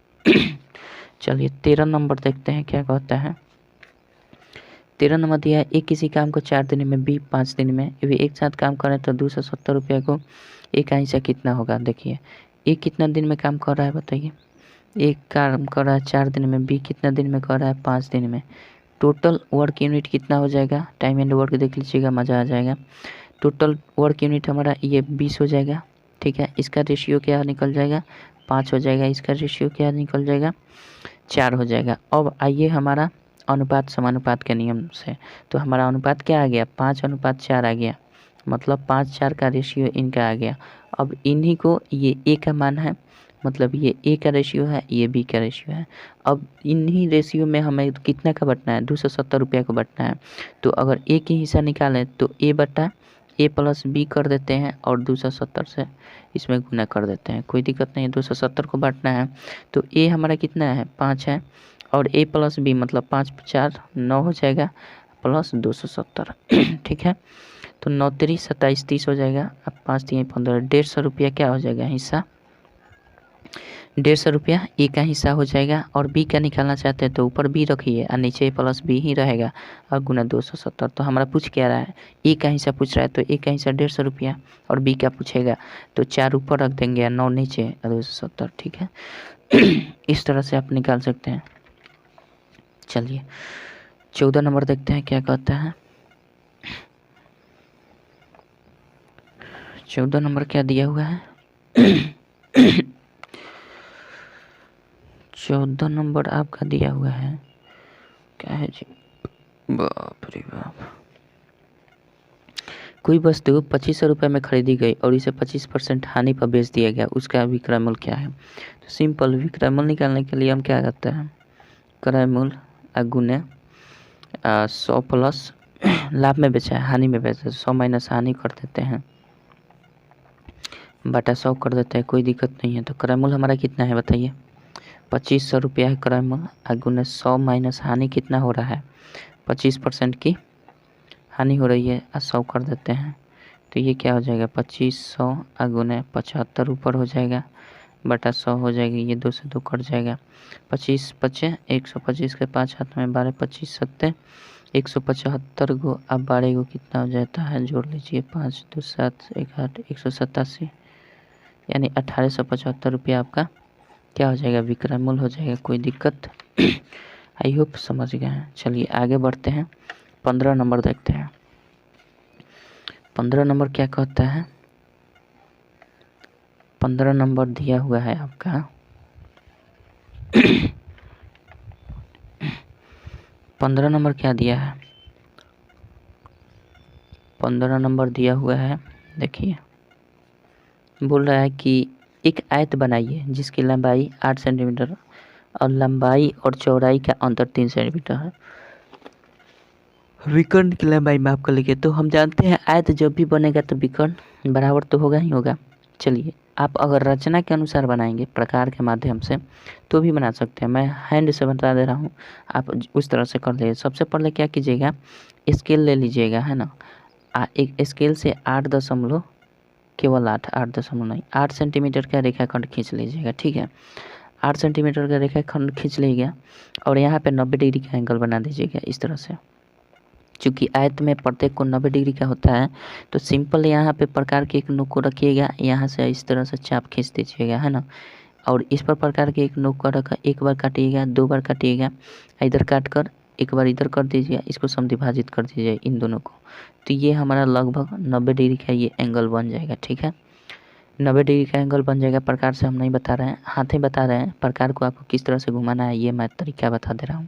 चलिए 13 नंबर देखते हैं क्या कहता है। 13 नंबर दिया है, एक किसी काम को 4 दिन में, बी 5 दिन में, वे एक साथ काम करें तो 270 रुपये को ए का हिस्सा कितना होगा। देखिए ए कितना दिन में काम कर रहा है बताइए, एक काम कर रहा है 4 दिन में, बी कितना दिन में कर रहा है 5 दिन में। टोटल वर्क यूनिट कितना हो जाएगा, टाइम एंड वर्क देख लीजिएगा, मज़ा आ जाएगा। टोटल वर्क यूनिट हमारा ये 20 हो जाएगा, ठीक है। इसका रेशियो क्या निकल जाएगा, 5 हो जाएगा। इसका रेशियो क्या निकल जाएगा, 4 हो जाएगा। अब आइए हमारा अनुपात समानुपात के नियम से, तो हमारा अनुपात क्या आ गया, 5:4 आ गया, मतलब 5:4 का रेशियो इनका आ गया। अब इन्हीं को, ये ए का मान है, मतलब ये ए का रेशियो है, ये बी का रेशियो है। अब इन्हीं रेशियो में हमें कितना का बटना है, 270 रुपये को बटना है। तो अगर ए की हिस्सा निकालें तो ए बटा ए प्लस बी कर देते हैं, और 270 से इसमें गुना कर देते हैं, कोई दिक्कत नहीं है। 270 को बांटना है तो ए हमारा कितना है, 5 है, और ए प्लस बी मतलब 5×4 9 हो जाएगा, प्लस 270 ठीक है। तो 9 3 27 30 हो जाएगा। अब 5 3 15, 150 रुपया क्या हो जाएगा हिस्सा, 150 रुपया ए का हिस्सा हो जाएगा। और बी का निकालना चाहते हैं तो ऊपर बी रखिए और नीचे ए प्लस बी ही रहेगा, और गुना 270। तो हमारा पूछ क्या रहा है, ए का हिस्सा पूछ रहा है, तो ए का हिस्सा 150 रुपया, और बी का पूछेगा तो 4 ऊपर रख देंगे, 9 नीचे और 270, ठीक है। इस तरह से आप निकाल सकते हैं। चलिए 14 नंबर देखते हैं क्या कहता है। 14 नंबर क्या दिया हुआ है, 14 नंबर आपका दिया हुआ है क्या है जी, बाप रे बाप। कोई वस्तु 2500 रुपये में खरीदी गई और इसे 25% हानि पर बेच दिया गया, उसका विक्रय मूल्य क्या है। तो सिंपल, विक्रय मूल्य निकालने के लिए हम क्या करते हैं, क्रय मूल्य गुने 100 प्लस लाभ में बेचा है, हानि में बेचा है, 100 माइनस हानि कर देते हैं, बटा 100 कर देते हैं, कोई दिक्कत नहीं है। तो क्रय मूल्य हमारा कितना है बताइए, 2500 रुपया है क्रय मूल्य, गुने 100 माइनस हानि कितना हो रहा है, 25% की हानि हो रही है, 100 कर देते हैं। तो ये क्या हो जाएगा, 2500 गुने 75 ऊपर हो जाएगा, बटा 100 हो जाएगी, ये 2 से 2 कट जाएगा, 25 5 125 के 5 हाथ में 12 25 7 175 गो। अब 12 गो कितना हो जाता है, जोड़ लीजिए, 5 2 7 1 8 187, यानी 1875 रुपया आपका क्या हो जाएगा, विक्रय मूल्य हो जाएगा, कोई दिक्कत। आई होप समझ गए हैं। चलिए आगे बढ़ते हैं, 15 नंबर देखते हैं। 15 नंबर क्या कहता है, 15 नंबर दिया हुआ है आपका 15 नंबर क्या दिया है, 15 नंबर दिया हुआ है, देखिए बोल रहा है कि एक आयत बनाइए जिसकी लंबाई 8 सेंटीमीटर और लंबाई और चौड़ाई का अंतर 3 सेंटीमीटर है। विकर्ण की लंबाई माप कर लीजिए। तो हम जानते हैं आयत जब भी बनेगा तो विकर्ण बराबर तो होगा ही होगा। चलिए आप अगर रचना के अनुसार बनाएंगे प्रकार के माध्यम से तो भी बना सकते हैं, मैं हैंड से बता दे रहा हूँ, आप उस तरह से कर लीजिए। सबसे पहले क्या कीजिएगा, स्केल ले लीजिएगा, है ना, एक स्केल से 8 दशमलव केवल 8 सेंटीमीटर का रेखाखंड खींच लीजिएगा, ठीक है। 8 सेंटीमीटर का रेखाखंड खींच लीजिएगा और यहाँ पे 90 डिग्री का एंगल बना दीजिएगा इस तरह से। चूँकि आयत में प्रत्येक को 90 डिग्री का होता है तो सिंपल यहाँ पे प्रकार के एक नोक को रखिएगा, यहाँ से इस तरह से चाप खींच दीजिएगा, है ना, और इस पर प्रकार के एक नोक का रखा, एक बार काटिएगा, 2 बार काटिएगा, इधर काट कर एक बार इधर कर दीजिए, इसको समद्विभाजित कर दीजिए इन दोनों को। तो ये हमारा लगभग 90 डिग्री का ये एंगल बन जाएगा, ठीक है। 90 डिग्री का एंगल बन जाएगा। प्रकार से हम नहीं बता रहे हैं, हाथ ही बता रहे हैं, प्रकार को आपको किस तरह से घुमाना है ये मैं तरीका बता दे रहा हूँ।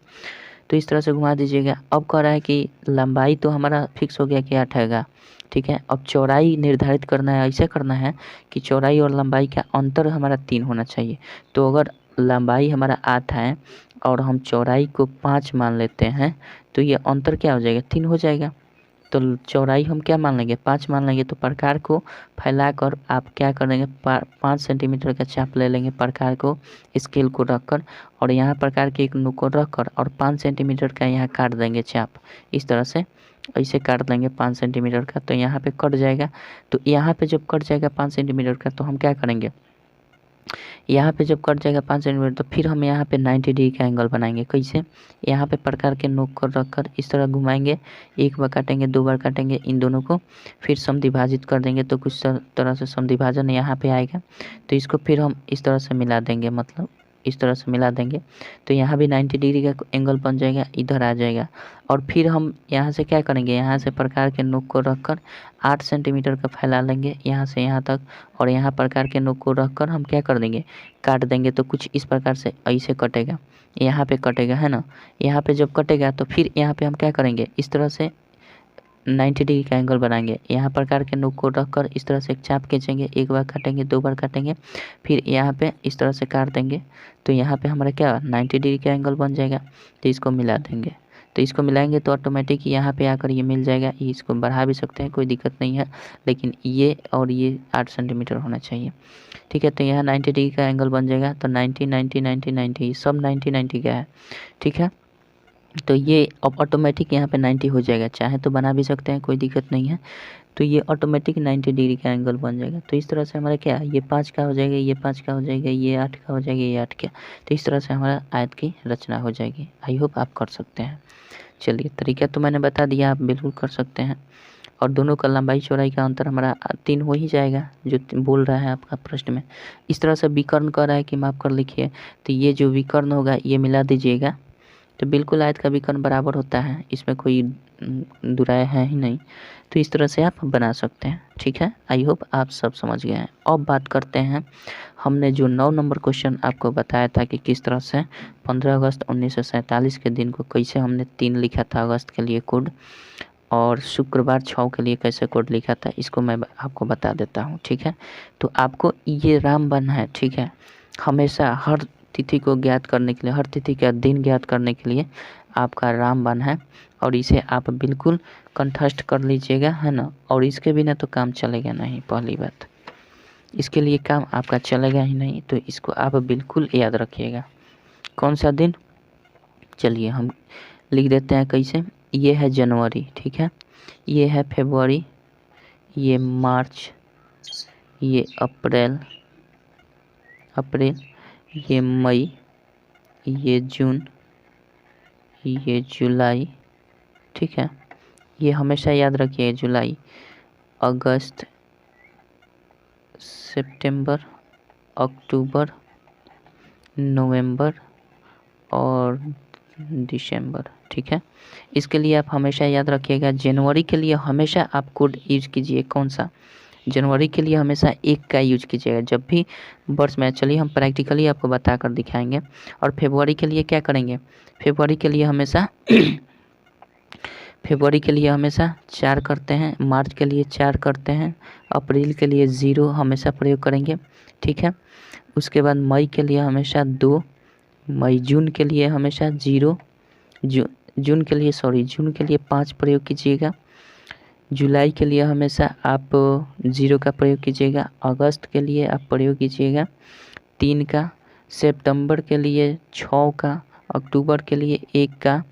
तो इस तरह से घुमा दीजिएगा। अब कह रहा है कि लंबाई तो हमारा फिक्स हो गया कि 8 हैगा, ठीक है। अब चौड़ाई निर्धारित करना है, ऐसे करना है कि चौड़ाई और लंबाई का अंतर हमारा 3 होना चाहिए। तो अगर लंबाई हमारा 8 है और हम चौड़ाई को 5 मान लेते हैं तो ये अंतर क्या हो जाएगा, 3 हो जाएगा। तो चौड़ाई हम क्या मान लेंगे, 5 मान लेंगे। तो प्रकार को फैलाकर आप क्या करेंगे, 5 सेंटीमीटर का चाप ले लेंगे प्रकार को स्केल को रखकर, और यहाँ प्रकार के एक नुक को रखकर और 5 सेंटीमीटर का यहाँ काट देंगे चाप। इस तरह से ऐसे काट देंगे 5 सेंटीमीटर का, तो यहाँ पे कट जाएगा। तो यहाँ पे जब कट जाएगा 5 सेंटीमीटर का तो हम क्या करेंगे, यहाँ पे जब कट जाएगा 5 सेंटीमीटर तो फिर हम यहाँ पे 90 डिग्री का एंगल बनाएंगे। कैसे, यहाँ पे प्रकार के नोक को रखकर इस तरह घुमाएंगे, एक बार काटेंगे, 2 बार काटेंगे इन दोनों को, फिर समद्विभाजित कर देंगे तो कुछ तरह से समद्विभाजन यहाँ पे आएगा। तो इसको फिर हम इस तरह से मिला देंगे, मतलब इस तरह से मिला देंगे तो यहाँ भी 90 डिग्री का एंगल बन जाएगा, इधर आ जाएगा। और फिर हम यहाँ से क्या करेंगे, यहाँ से प्रकार के नोक को रखकर 8 सेंटीमीटर का फैला लेंगे यहाँ से यहाँ तक, और यहाँ प्रकार के नोक को रखकर हम क्या कर देंगे, काट देंगे। तो कुछ इस प्रकार से ऐसे कटेगा, यहाँ पे कटेगा, है ना। यहाँ पे जब कटेगा तो फिर यहाँ पे हम क्या करेंगे, इस तरह से 90 डिग्री का एंगल बनाएंगे। यहाँ प्रकार के नोक को रखकर इस तरह से एक चाप खींचेंगे, एक बार काटेंगे, 2 बार काटेंगे, फिर यहाँ पे इस तरह से काट देंगे। तो यहाँ पे हमारा क्या 90 डिग्री का एंगल बन जाएगा। तो इसको मिला देंगे, तो इसको मिलाएंगे तो ऑटोमेटिक यहाँ पे आकर ये मिल जाएगा। ये इसको बढ़ा भी सकते हैं, कोई दिक्कत नहीं है, लेकिन ये और ये 8 सेंटीमीटर होना चाहिए, ठीक है। तो यहाँ 90 डिग्री का एंगल बन जाएगा। तो 90 90 90 90 सब 90 90 का है, ठीक है। तो ये अब ऑटोमेटिक यहाँ पे 90 हो जाएगा, चाहे तो बना भी सकते हैं, कोई दिक्कत नहीं है। तो ये ऑटोमेटिक 90 डिग्री का एंगल बन जाएगा। तो इस तरह से हमारा क्या, ये 5 का हो जाएगा, ये 5 का हो जाएगा, ये 8 का हो जाएगा, ये 8 का। तो इस तरह से हमारा आयत की रचना हो जाएगी। आई होप आप कर सकते हैं। चलिए, तरीका तो मैंने बता दिया, आप बिल्कुल कर सकते हैं। और दोनों का लंबाई चौड़ाई का अंतर हमारा 3 हो ही जाएगा, जो बोल रहा है आपका प्रश्न में। इस तरह से विकर्ण कर रहा है कि माप कर लिखिए, तो ये जो विकर्ण होगा ये मिला दीजिएगा। तो बिल्कुल आयत का विकर्ण बराबर होता है, इसमें कोई दुराय है ही नहीं। तो इस तरह से आप बना सकते हैं, ठीक है। आई होप आप सब समझ गए हैं। अब बात करते हैं, हमने जो 9 नंबर क्वेश्चन आपको बताया था कि किस तरह से 15 अगस्त 1947 के दिन को कैसे हमने 3 लिखा था अगस्त के लिए कोड, और शुक्रवार 6 के लिए कैसे कोड लिखा था, इसको मैं आपको बता देता हूँ, ठीक है। तो आपको ये रामबाण है, ठीक है। हमेशा हर तिथि को ज्ञात करने के लिए, हर तिथि का दिन ज्ञात करने के लिए आपका रामबाण है, और इसे आप बिल्कुल कंठस्थ कर लीजिएगा, है ना। और इसके बिना तो काम चलेगा नहीं, पहली बात, इसके लिए काम आपका चलेगा ही नहीं। तो इसको आप बिल्कुल याद रखिएगा। कौन सा दिन, चलिए हम लिख देते हैं कैसे। ये है जनवरी, ठीक है, ये है फरवरी, ये मार्च, ये अप्रैल, ये मई, ये जून, ये जुलाई, ठीक है। ये हमेशा याद रखिए, जुलाई, अगस्त, सितंबर, अक्टूबर, नवंबर और दिसंबर, ठीक है। इसके लिए आप हमेशा याद रखिएगा। जनवरी के लिए हमेशा आप कोड यूज कीजिए, कौन सा, जनवरी के लिए हमेशा 1 का यूज कीजिएगा जब भी वर्ष में। चलिए हम प्रैक्टिकली आपको बता कर दिखाएंगे। और फरवरी के लिए क्या करेंगे, फरवरी के लिए हमेशा फरवरी के लिए हमेशा 4 करते हैं, मार्च के लिए 4 करते हैं, अप्रैल के लिए 0 हमेशा प्रयोग करेंगे, ठीक है। उसके बाद मई के लिए हमेशा 2, मई, जून के लिए हमेशा 0, जून के लिए 5 प्रयोग कीजिएगा। जुलाई के लिए हमेशा आप 0 का प्रयोग कीजिएगा। अगस्त के लिए आप प्रयोग कीजिएगा 3 का, सितंबर के लिए 6 का, अक्टूबर के लिए 1 का,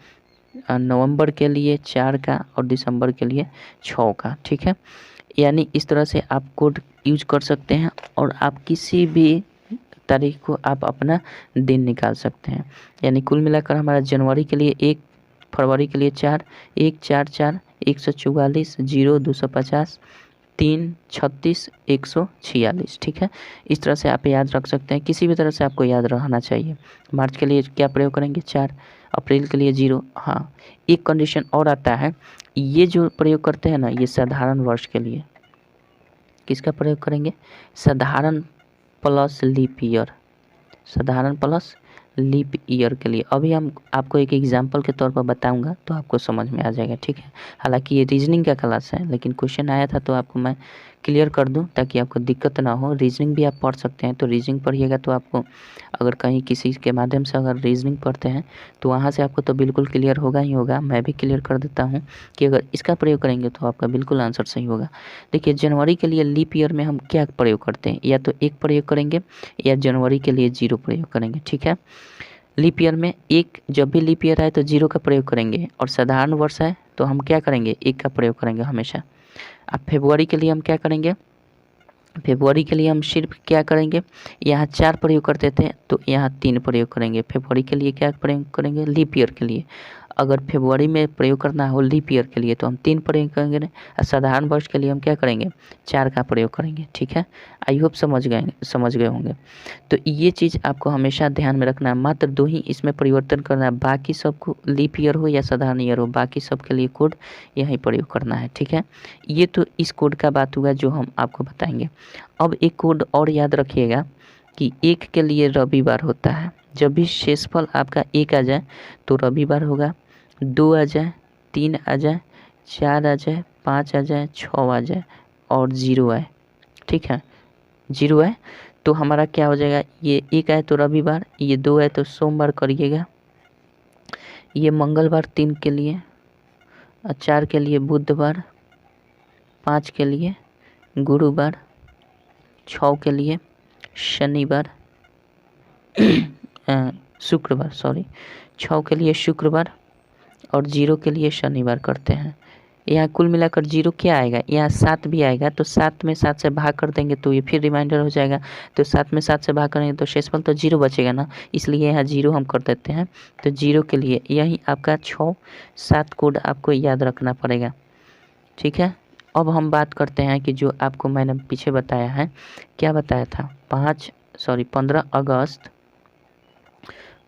नवंबर के लिए 4 का और दिसंबर के लिए 6 का, ठीक है। यानी इस तरह से आप कोड यूज कर सकते हैं और आप किसी भी तारीख को आप अपना दिन निकाल सकते हैं। यानी कुल मिलाकर हमारा जनवरी के लिए 1, फरवरी के लिए 4, 1 4 4 144, 0 250, 3 36 146, ठीक है। इस तरह से आप याद रख सकते हैं, किसी भी तरह से आपको याद रहना चाहिए। मार्च के लिए क्या प्रयोग करेंगे 4, अप्रैल के लिए 0। हाँ, एक कंडीशन और आता है, ये जो प्रयोग करते हैं ना, ये साधारण वर्ष के लिए किसका प्रयोग करेंगे, साधारण प्लस लीप ईयर, साधारण प्लस लीप ईयर के लिए। अभी हम आपको एक एग्जांपल के तौर पर बताऊंगा तो आपको समझ में आ जाएगा, ठीक है। हालांकि ये रीजनिंग का क्लास है, लेकिन क्वेश्चन आया था तो आपको मैं क्लियर कर दूं ताकि आपको दिक्कत ना हो। रीजनिंग भी आप पढ़ सकते हैं, तो रीजनिंग पढ़िएगा तो आपको अगर कहीं किसी के माध्यम से अगर रीजनिंग पढ़ते हैं तो वहाँ से आपको तो बिल्कुल क्लियर होगा ही होगा। मैं भी क्लियर कर देता हूँ कि अगर इसका प्रयोग करेंगे तो आपका बिल्कुल आंसर सही होगा। देखिए, जनवरी के लिए लीप ईयर में हम क्या प्रयोग करते हैं, या तो 1 प्रयोग करेंगे या जनवरी के लिए 0 प्रयोग करेंगे, ठीक है। लीप ईयर में जब भी लीप ईयर आए तो 0 का प्रयोग करेंगे, और साधारण वर्ष है तो हम क्या करेंगे, 1 का प्रयोग करेंगे हमेशा। अब फरवरी के लिए हम क्या करेंगे, फरवरी के लिए हम सिर्फ क्या करेंगे, यहाँ 4 प्रयोग करते थे तो यहाँ 3 प्रयोग करेंगे। फरवरी के लिए क्या प्रयोग करेंगे, लीप ईयर के लिए। अगर फरवरी में प्रयोग करना हो लीप ईयर के लिए तो हम 3 प्रयोग करेंगे, और साधारण वर्ष के लिए हम क्या करेंगे, 4 का प्रयोग करेंगे, ठीक है। आई होप समझ गए होंगे। तो ये चीज़ आपको हमेशा ध्यान में रखना है। मात्र 2 ही इसमें परिवर्तन करना है, बाकी सबको लीप ईयर हो या साधारण ईयर हो, बाकी सब के लिए कोड यही प्रयोग करना है, ठीक है। ये तो इस कोड का बात हुआ जो हम आपको बताएंगे। अब एक कोड और याद रखिएगा कि 1 के लिए रविवार होता है। जब भी शेषफल आपका 1 आ जाए तो रविवार होगा, 2 आ जाए, 3 आ जाए, 4 आ जाए, 5 आ जाए, 6 आ जाए और 0 आए, ठीक है। 0 आए तो हमारा क्या हो जाएगा, ये 1 आए तो रविवार, ये 2 आए तो सोमवार करिएगा, ये मंगलवार 3 के लिए, 4 के लिए बुधवार, 5 के लिए गुरुवार, 6 के लिए शनिवार शुक्रवार, 6 के लिए शुक्रवार और 0 के लिए शनिवार करते हैं। यहाँ कुल मिलाकर 0 क्या आएगा, यहाँ 7 भी आएगा, तो 7 में 7 से भाग कर देंगे तो ये फिर रिमाइंडर हो जाएगा। तो 7 में 7 से भाग करेंगे तो शेषफल तो 0 बचेगा ना, इसलिए यहाँ 0 हम कर देते हैं। तो 0 के लिए यही आपका 6-7 कोड आपको याद रखना पड़ेगा, ठीक है। अब हम बात करते हैं कि जो आपको मैंने पीछे बताया है, क्या बताया था,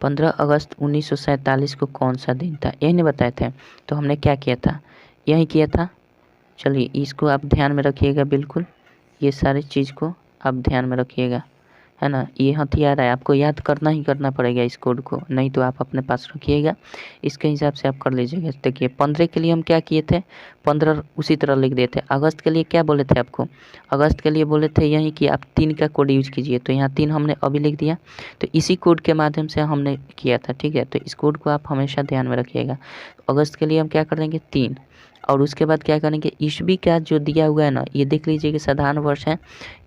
15 अगस्त 1947 को कौन सा दिन था, यही नहीं बताए थे। तो हमने क्या किया था, यही किया था। चलिए इसको आप ध्यान में रखिएगा, बिल्कुल ये सारी चीज़ को आप ध्यान में रखिएगा, है ना। ये हथियार है, आपको याद करना ही करना पड़ेगा इस कोड को, नहीं तो आप अपने पास रखिएगा, इसके हिसाब से आप कर लीजिएगा। देखिए 15 के लिए हम क्या किए थे, 15 उसी तरह लिख दिए थे। अगस्त के लिए क्या बोले थे आपको, अगस्त के लिए बोले थे यही कि आप 3 का कोड यूज कीजिए, तो यहाँ 3 हमने अभी लिख दिया, तो इसी कोड के माध्यम से हमने किया था, ठीक है। तो इस कोड को आप हमेशा ध्यान में रखिएगा। अगस्त के लिए हम क्या कर देंगे 3, और उसके बाद क्या करेंगे, ईस्वी का जो दिया हुआ है ना, ये देख लीजिए कि साधारण वर्ष है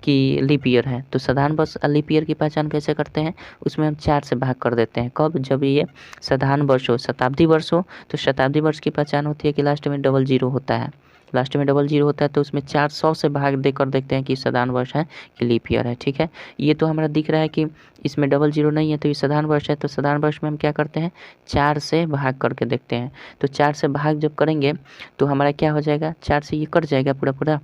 कि लीप ईयर है। तो साधारण वर्ष लीप ईयर की पहचान कैसे करते हैं, उसमें हम 4 से भाग कर देते हैं। कब, जब ये साधारण वर्ष हो, शताब्दी वर्ष हो, तो शताब्दी वर्ष की पहचान होती है कि लास्ट में डबल 0 होता है, लास्ट में डबल 0 होता है, तो उसमें 400 से भाग देकर देखते हैं कि साधारण वर्ष है कि लीप ईयर है, ठीक है। ये तो हमारा दिख रहा है कि इसमें डबल 0 नहीं है, तो ये साधारण वर्ष है। तो साधारण वर्ष में हम क्या करते हैं, 4 से भाग करके देखते हैं। तो 4 से भाग जब करेंगे तो हमारा क्या हो जाएगा, 4 से ये कट जाएगा पूरा,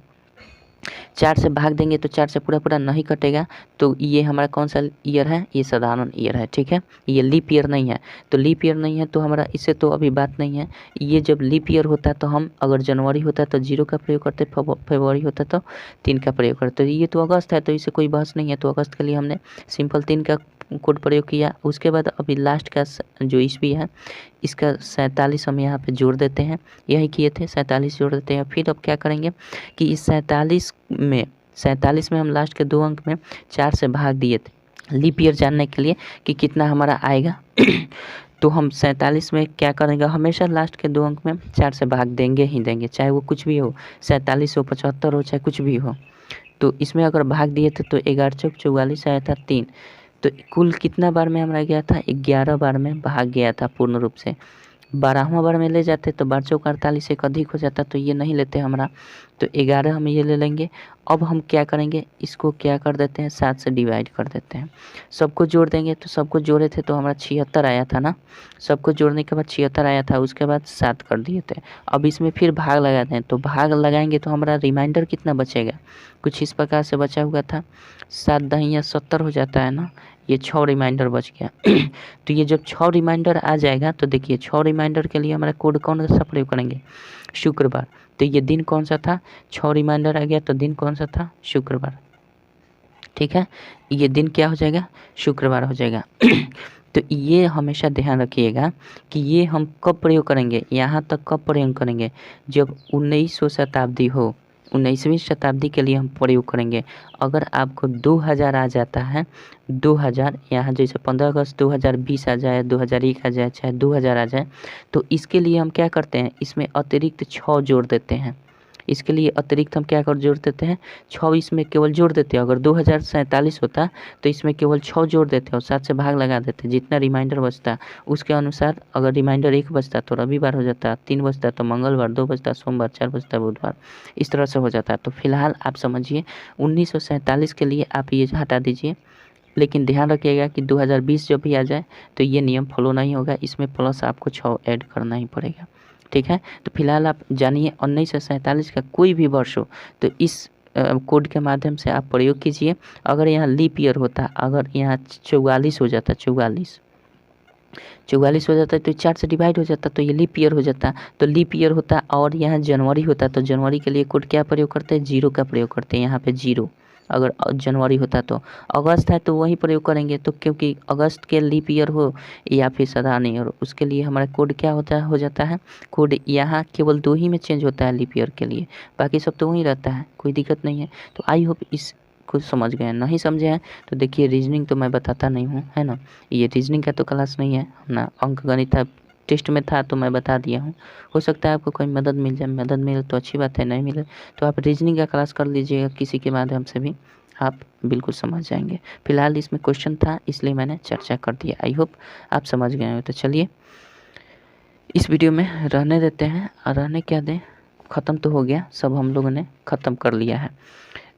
4 से भाग देंगे तो 4 से पूरा नहीं कटेगा। तो ये हमारा कौन सा ईयर है, ये साधारण ईयर है, ठीक है। ये लीप ईयर नहीं है, तो लीप ईयर नहीं है तो हमारा इससे तो अभी बात नहीं है। ये जब लीप ईयर होता तो हम, अगर जनवरी होता तो 0 का प्रयोग करते, फरवरी होता तो 3 का प्रयोग करते। ये तो अगस्त है तो इससे कोई बहस नहीं है, तो अगस्त के लिए हमने सिंपल 3 का कोड प्रयोग किया। उसके बाद अभी लास्ट का जो ईस्वी है इसका 47 हम यहाँ पे जोड़ देते हैं, यही किए थे, 47 जोड़ देते हैं। फिर अब क्या करेंगे कि इस 47 में हम लास्ट के 2 अंक में 4 से भाग दिए थे लीप ईयर जानने के लिए कि कितना हमारा आएगा। तो हम 47 में क्या करेंगे, हमेशा लास्ट के 2 अंक में 4 से भाग देंगे ही देंगे, चाहे वो कुछ भी हो, 47 हो, 75 हो, चाहे कुछ भी हो। तो इसमें अगर भाग दिए थे तो 11 चौक 44 आया था 3, तो कुल कितना बार में हमारा गया था, 11 बार में भाग गया था पूर्ण रूप से। 12वां बार में ले जाते तो 12 चौक 48 एक अधिक हो जाता, तो ये नहीं लेते हमारा, तो 11 हम ये ले लेंगे। अब हम क्या करेंगे, इसको क्या कर देते हैं, 7 से डिवाइड कर देते हैं, सबको जोड़ देंगे। तो सबको जोड़े थे तो हमारा 76 आया था ना, सबको जोड़ने के बाद 76 आया था, उसके बाद 7 कर दिए थे। अब इसमें फिर भाग लगाते हैं, तो भाग लगाएंगे तो हमारा रिमाइंडर कितना बचेगा, कुछ इस प्रकार से बचा हुआ था, 7 दहिया 70 हो जाता है ना, ये 6 रिमाइंडर बच गया। तो ये जब 6 रिमाइंडर आ जाएगा तो देखिए 6 रिमाइंडर के लिए हमारा कोड कौन सा प्रयोग करेंगे, शुक्रवार। तो ये दिन कौन सा था, 6 रिमाइंडर आ गया तो दिन कौन सा था, शुक्रवार, ठीक है। ये दिन क्या हो जाएगा, शुक्रवार हो जाएगा। तो ये हमेशा ध्यान रखिएगा कि ये हम कब प्रयोग करेंगे, यहाँ तक कब प्रयोग करेंगे, जब 19वीं शताब्दी हो, 19वीं शताब्दी के लिए हम प्रयोग करेंगे। अगर आपको 2000 आ जाता है, 2000 यहाँ जैसे 15 अगस्त 2020 आ जाए, 2001 आ जाए, चाहे 2000 आ जाए, तो इसके लिए हम क्या करते हैं, इसमें अतिरिक्त 6 जोड़ देते हैं। इसके लिए अतिरिक्त हम क्या कर जोड़ देते हैं, 6 इसमें केवल जोड़ देते हैं। अगर 2047 होता तो इसमें केवल 6 जोड़ देते हैं और 7 से भाग लगा देते, जितना रिमाइंडर बचता उसके अनुसार। अगर रिमाइंडर 1 बचता तो रविवार हो जाता, 3 बचता तो मंगलवार, 2 बचता सोमवार, 4 बचता बुधवार, इस तरह से हो जाता। तो फिलहाल आप समझिए 1947 के लिए आप ये हटा दीजिए, लेकिन ध्यान रखिएगा कि 2020 जब भी आ जाए तो ये नियम फॉलो नहीं होगा, इसमें प्लस आपको 6 ऐड करना ही पड़ेगा। ठीक है, तो फिलहाल आप जानिए 1947 का कोई भी वर्ष हो तो इस कोड के माध्यम से आप प्रयोग कीजिए। अगर यहाँ लीप ईयर होता, अगर यहाँ 44 हो जाता, 44 हो जाता है तो 4 से डिवाइड हो जाता, तो ये लीप ईयर हो जाता। तो लीप ईयर होता और यहाँ जनवरी होता, तो जनवरी के लिए कोड क्या प्रयोग करते हैं, 0 का प्रयोग करते हैं, यहाँ पे 0। अगर जनवरी होता तो अगस्त है तो वही प्रयोग करेंगे, तो क्योंकि अगस्त के लीप ईयर हो या फिर साधारण ईयर हो, उसके लिए हमारा कोड क्या हो जाता है, कोड यहाँ केवल 2 ही में चेंज होता है लीप ईयर के लिए, बाकी सब तो वही रहता है, कोई दिक्कत नहीं है। तो आई होप इस कुछ समझ गए। नहीं समझे हैं तो देखिए रीजनिंग तो मैं बताता नहीं हूँ, है ना, ये रीजनिंग का तो क्लास नहीं है ना, अंक गणित था, टेस्ट में था तो मैं बता दिया हूँ। हो सकता है आपको कोई मदद मिल जाए, मदद मिले तो अच्छी बात है, नहीं मिले तो आप रीजनिंग का क्लास कर लीजिएगा, किसी के माध्यम से भी आप बिल्कुल समझ जाएंगे। फिलहाल इसमें क्वेश्चन था इसलिए मैंने चर्चा कर दिया, आई होप आप समझ गए हो। तो चलिए इस वीडियो में रहने देते हैं, और रहने क्या दें, ख़त्म तो हो गया, सब हम लोगों ने ख़त्म कर लिया है।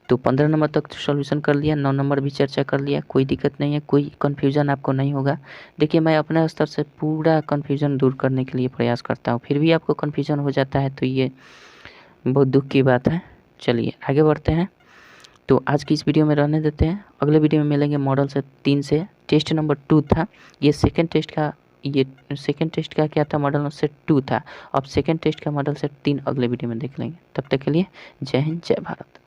तो 15 नंबर तक सॉल्यूशन कर लिया, 9 नंबर भी चर्चा कर लिया, कोई दिक्कत नहीं है, कोई कन्फ्यूज़न आपको नहीं होगा। देखिए मैं अपने स्तर से पूरा कन्फ्यूज़न दूर करने के लिए प्रयास करता हूँ, फिर भी आपको कन्फ्यूज़न हो जाता है तो ये बहुत दुख की बात है। चलिए आगे बढ़ते हैं। तो आज की इस वीडियो में रहने देते हैं, अगले वीडियो में मिलेंगे मॉडल से 3 से। टेस्ट नंबर 2 था, ये सेकेंड टेस्ट का क्या था, मॉडल से 2 था। अब सेकेंड टेस्ट का मॉडल से 3 अगले वीडियो में देख लेंगे। तब तक के लिए जय हिंद, जय भारत।